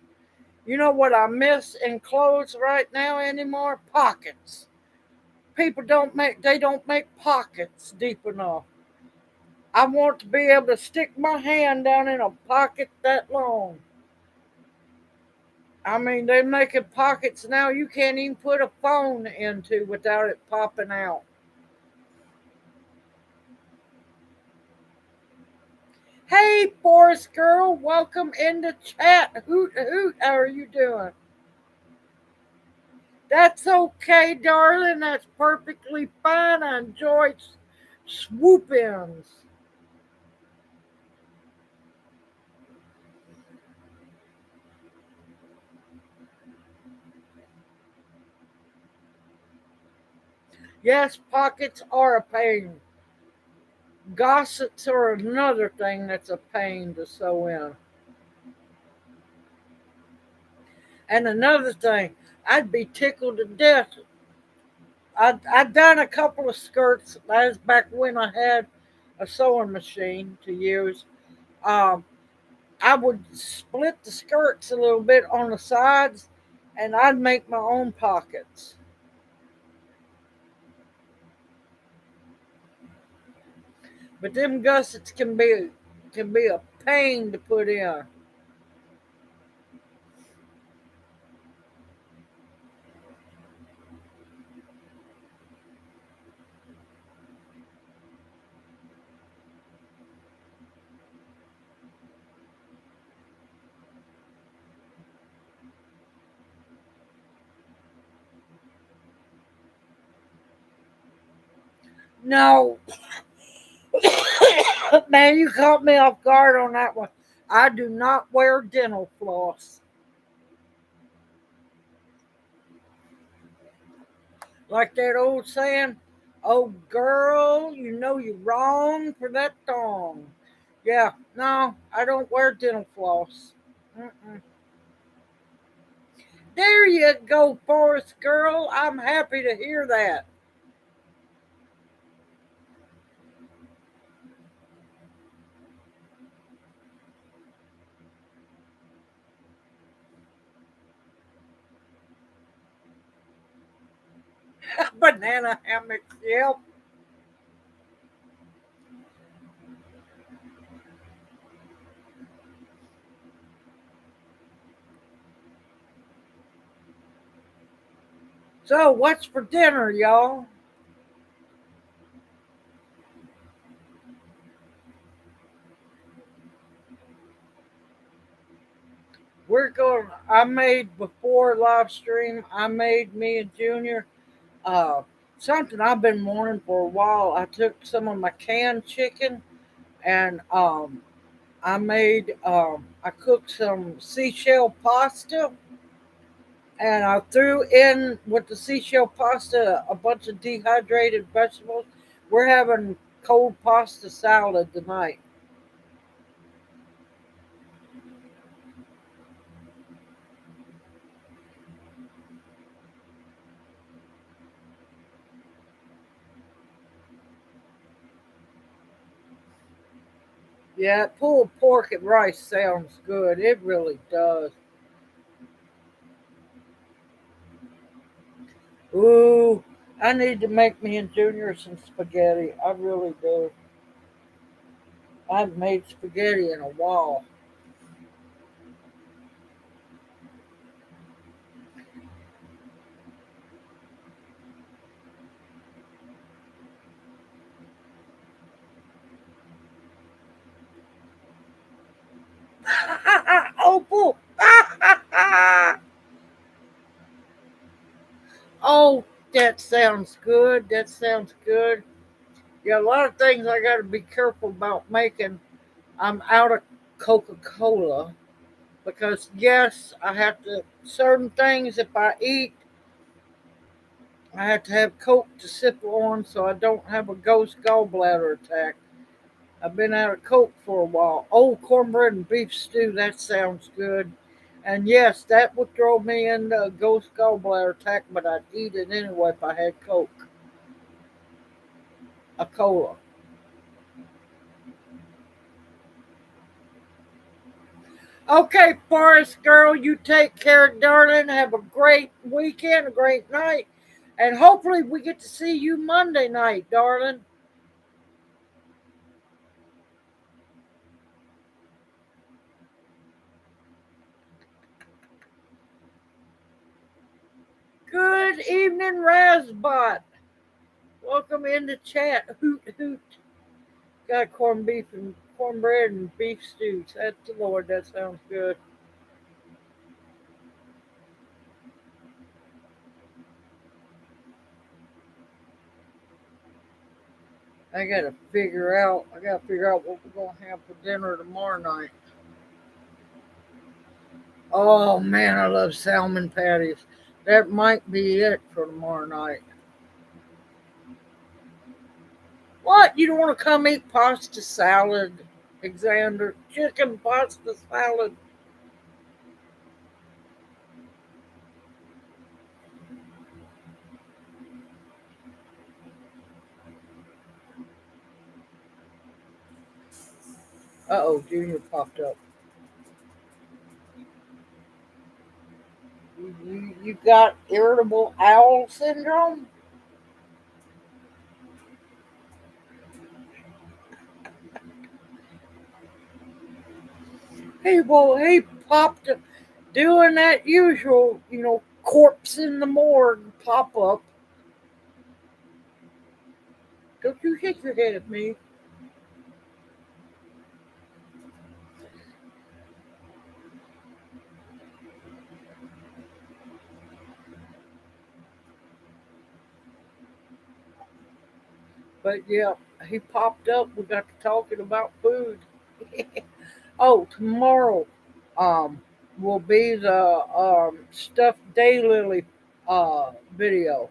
You know what I miss in clothes right now anymore? Pockets. People don't make pockets deep enough. I want to be able to stick my hand down in a pocket that long. I mean, they're making pockets now you can't even put a phone into without it popping out. Hey, Forest Girl, welcome in the chat. Hoot, hoot, how are you doing? That's okay, darling. That's perfectly fine. I enjoy swoop ins. Yes, pockets are a pain. Gossets are another thing that's a pain to sew in. And another thing, I'd be tickled to death. I'd done a couple of skirts. That was back when I had a sewing machine to use. Um, I would split the skirts a little bit on the sides, and I'd make my own pockets. But them gussets can be a pain to put in. No, man, you caught me off guard on that one. I do not wear dental floss. Like that old saying, oh girl, you know you're wrong for that thong. Yeah, no, I don't wear dental floss. Mm-mm. There you go, Forest Girl. I'm happy to hear that. Banana hammocks, yep. So, what's for dinner, y'all? I made before live stream, I made me and Junior uh, something I've been wanting for a while. I took some of my canned chicken and I cooked some seashell pasta and I threw in with the seashell pasta a bunch of dehydrated vegetables. We're having cold pasta salad tonight. Yeah, pulled pork and rice sounds good. It really does. Ooh, I need to make me and Junior some spaghetti. I really do. I haven't made spaghetti in a while. Opal! Oh, that sounds good. That sounds good. Yeah, a lot of things I got to be careful about making. I'm out of Coca Cola because, yes, I have to, certain things if I eat, I have to have Coke to sip on so I don't have a ghost gallbladder attack. I've been out of Coke for a while. Oh, cornbread and beef stew, that sounds good. And yes, that would throw me into a ghost gallbladder attack, but I'd eat it anyway if I had Coke, a cola. Okay, Forest Girl, you take care, darling. Have a great weekend, a great night. And hopefully we get to see you Monday night, darling. Good evening, Razbot. Welcome in the chat. Hoot hoot. Got corned beef and cornbread and beef stews. That's the Lord. That sounds good. I gotta figure out what we're gonna have for dinner tomorrow night. Oh man, I love salmon patties. That might be it for tomorrow night. What? You don't want to come eat pasta salad, Alexander? Chicken pasta salad. Uh-oh, Junior popped up. You got irritable owl syndrome? He popped up doing that usual, corpse in the morgue pop up. Don't you shake your head at me. But yeah, he popped up. We got to talking about food. Oh, tomorrow um will be the stuffed daylily video.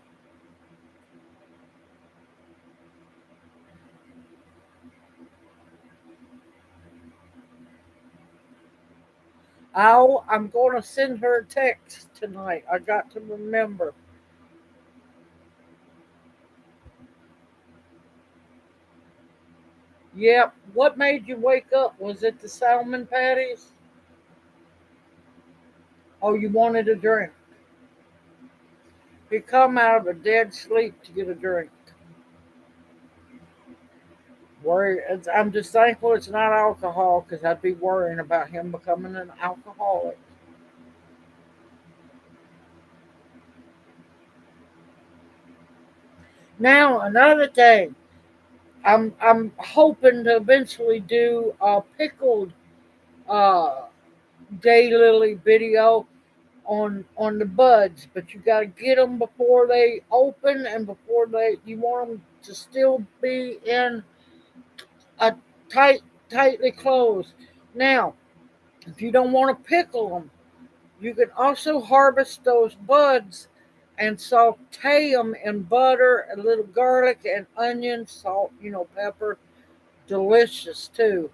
I'm gonna send her a text tonight. I got to remember. Yep. What made you wake up? Was it the salmon patties? Oh, you wanted a drink. You come out of a dead sleep to get a drink. I'm just thankful it's not alcohol because I'd be worrying about him becoming an alcoholic. Now another thing, I'm hoping to eventually do a pickled uh, daylily video on the buds, but you got to get them before they open and before you want them to still be in a tightly closed. Now, if you don't want to pickle them, you can also harvest those buds and saute them in butter, a little garlic and onion, salt, pepper. Delicious too.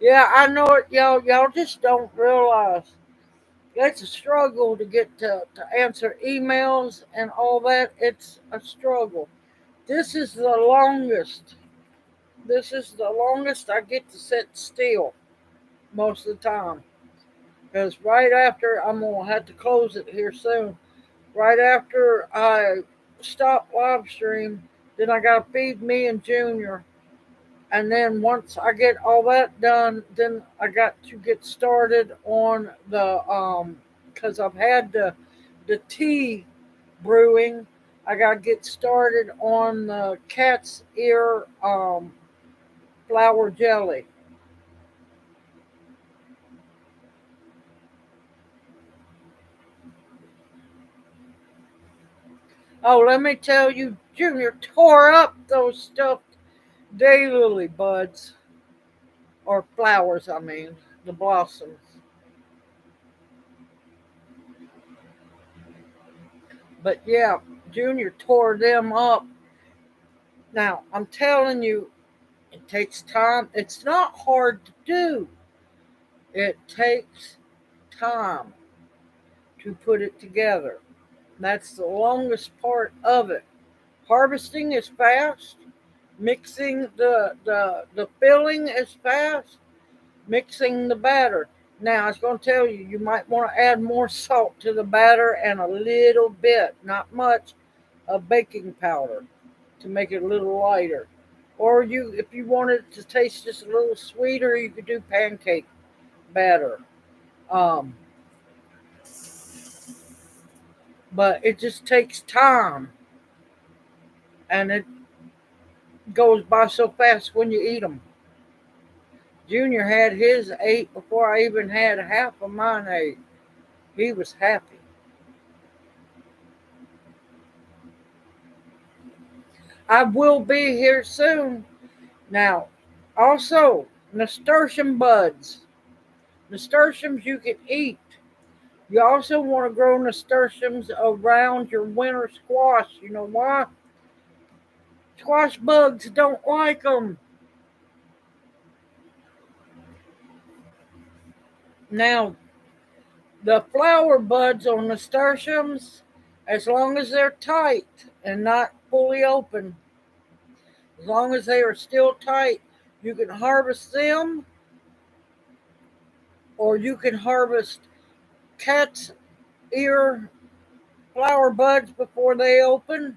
Yeah, I know it, y'all. Y'all just don't realize it's a struggle to get to answer emails and all that. It's a struggle. This is the longest. This is the longest I get to sit still most of the time. Because right after, I'm going to have to close it here soon. Right after I stop live stream, then I got to feed me and Junior. And then once I get all that done, then I got to get started on because I've had the tea brewing. I got to get started on the cat's ear flour jelly. Oh, let me tell you, Junior tore up those stuffed daylily buds, or flowers, I mean, the blossoms. But yeah, Junior tore them up. Now, I'm telling you, it takes time. It's not hard to do. It takes time to put it together. That's the longest part of it. Harvesting is fast. Mixing the filling is fast. Mixing the batter. Now, I was going to tell you, you might want to add more salt to the batter and a little bit, not much, of baking powder to make it a little lighter. Or if you wanted it to taste just a little sweeter, you could do pancake batter. Um, but it just takes time, and it goes by so fast when you eat them. Junior had his 8 before I even had half of mine 8. He was happy. I will be here soon. Now, also, nasturtium buds. Nasturtiums you can eat. You also want to grow nasturtiums around your winter squash. You know why? Squash bugs don't like them. Now, the flower buds on nasturtiums, as long as they're tight and not fully open, as long as they are still tight, you can harvest them, or you can harvest cat's ear flower buds before they open,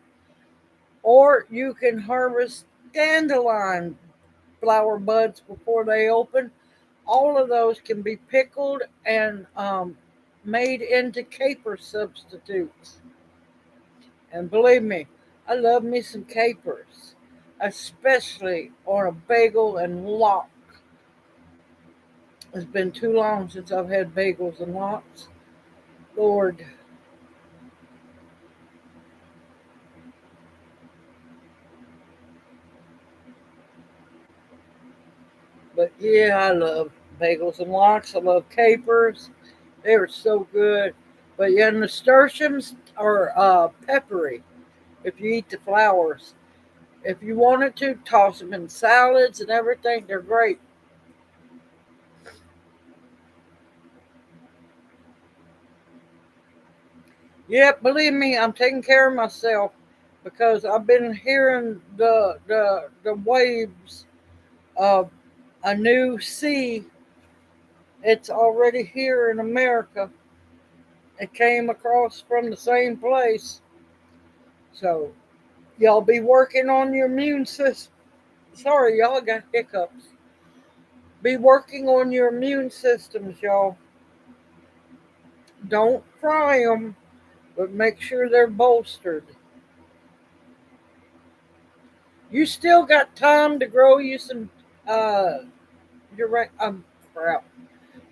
or you can harvest dandelion flower buds before they open. All of those can be pickled and made into caper substitutes. And believe me, I love me some capers, especially on a bagel and lox. It's been too long since I've had bagels and lox. Lord. But yeah, I love bagels and lox. I love capers. They are so good. But yeah, nasturtiums are peppery if you eat the flowers. If you wanted to, toss them in salads and everything. They're great. Yep, believe me, I'm taking care of myself because I've been hearing the waves of a new sea. It's already here in America. It came across from the same place. So y'all be working on your immune system. Sorry, y'all got hiccups. Be working on your immune systems, y'all. Don't fry them, but make sure they're bolstered. You still got time to grow you some you're right crap.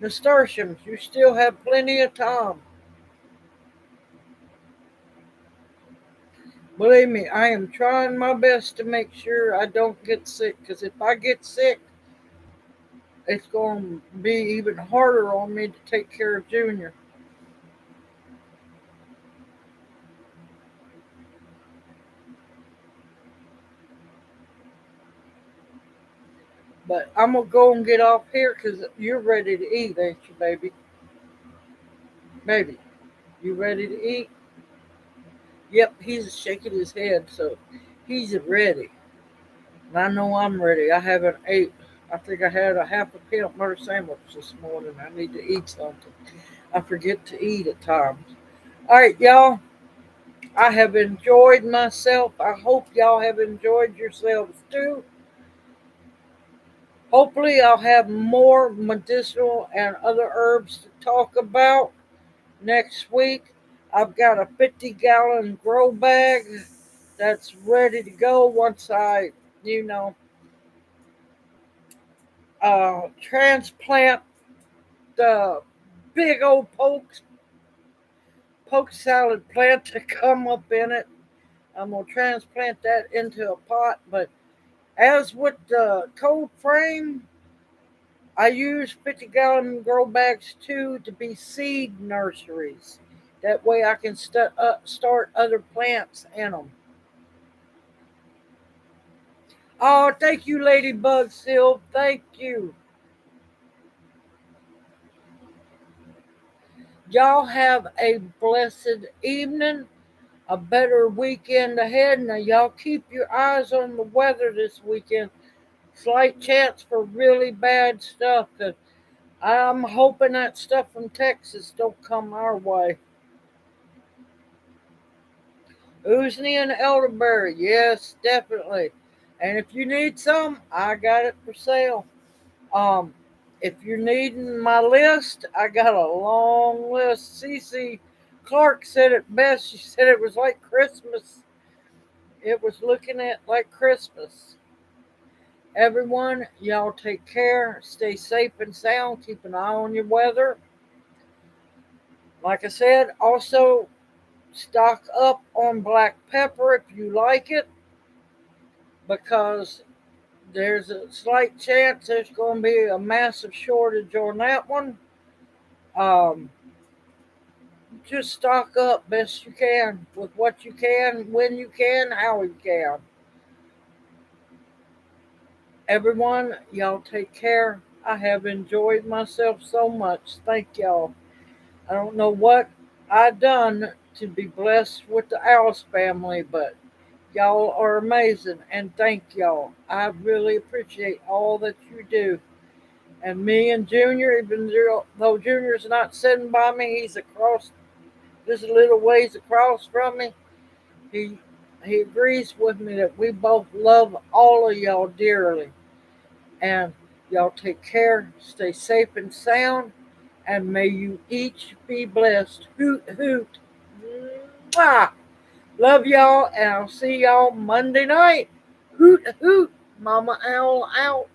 Nasturtiums. You still have plenty of time. Believe me, I am trying my best to make sure I don't get sick. Because if I get sick, it's going to be even harder on me to take care of Junior. But I'm going to go and get off here because you're ready to eat, ain't you, baby? Baby, you ready to eat? Yep, he's shaking his head, so he's ready. And I know I'm ready. I haven't ate. I think I had a half a peanut butter sandwich this morning. I need to eat something. I forget to eat at times. All right, y'all. I have enjoyed myself. I hope y'all have enjoyed yourselves too. Hopefully, I'll have more medicinal and other herbs to talk about next week. I've got a 50-gallon grow bag that's ready to go once I, you know, transplant the big old poke salad plant to come up in it. I'm going to transplant that into a pot. But as with the cold frame, I use 50-gallon grow bags too to be seed nurseries. That way I can start other plants in them. Oh, thank you, Ladybug Sil. Thank you. Y'all have a blessed evening, a better weekend ahead. Now, y'all keep your eyes on the weather this weekend. Slight chance for really bad stuff. Cause I'm hoping that stuff from Texas don't come our way. Oozney and elderberry, yes, definitely. And if you need some, I got it for sale. Um, if you're needing my list, I got a long list. Cece Clark said it best. She said it was like Christmas. It was looking at like Christmas. Everyone, y'all take care. Stay safe and sound. Keep an eye on your weather. Like I said, also stock up on black pepper if you like it, because there's a slight chance there's going to be a massive shortage on that one. Um, just stock up best you can with what you can, when you can, how you can. Everyone, y'all take care. I have enjoyed myself so much. Thank y'all. I don't know what I done to be blessed with the OWLS family, but y'all are amazing, and thank y'all. I really appreciate all that you do. And me and Junior, even though Junior's not sitting by me, he's across, just a little ways across from me. He he agrees with me that we both love all of y'all dearly. And y'all take care, stay safe and sound, and may you each be blessed. Hoot hoot. Mwah! Love y'all, and I'll see y'all Monday night. Hoot hoot. Mama Owl out.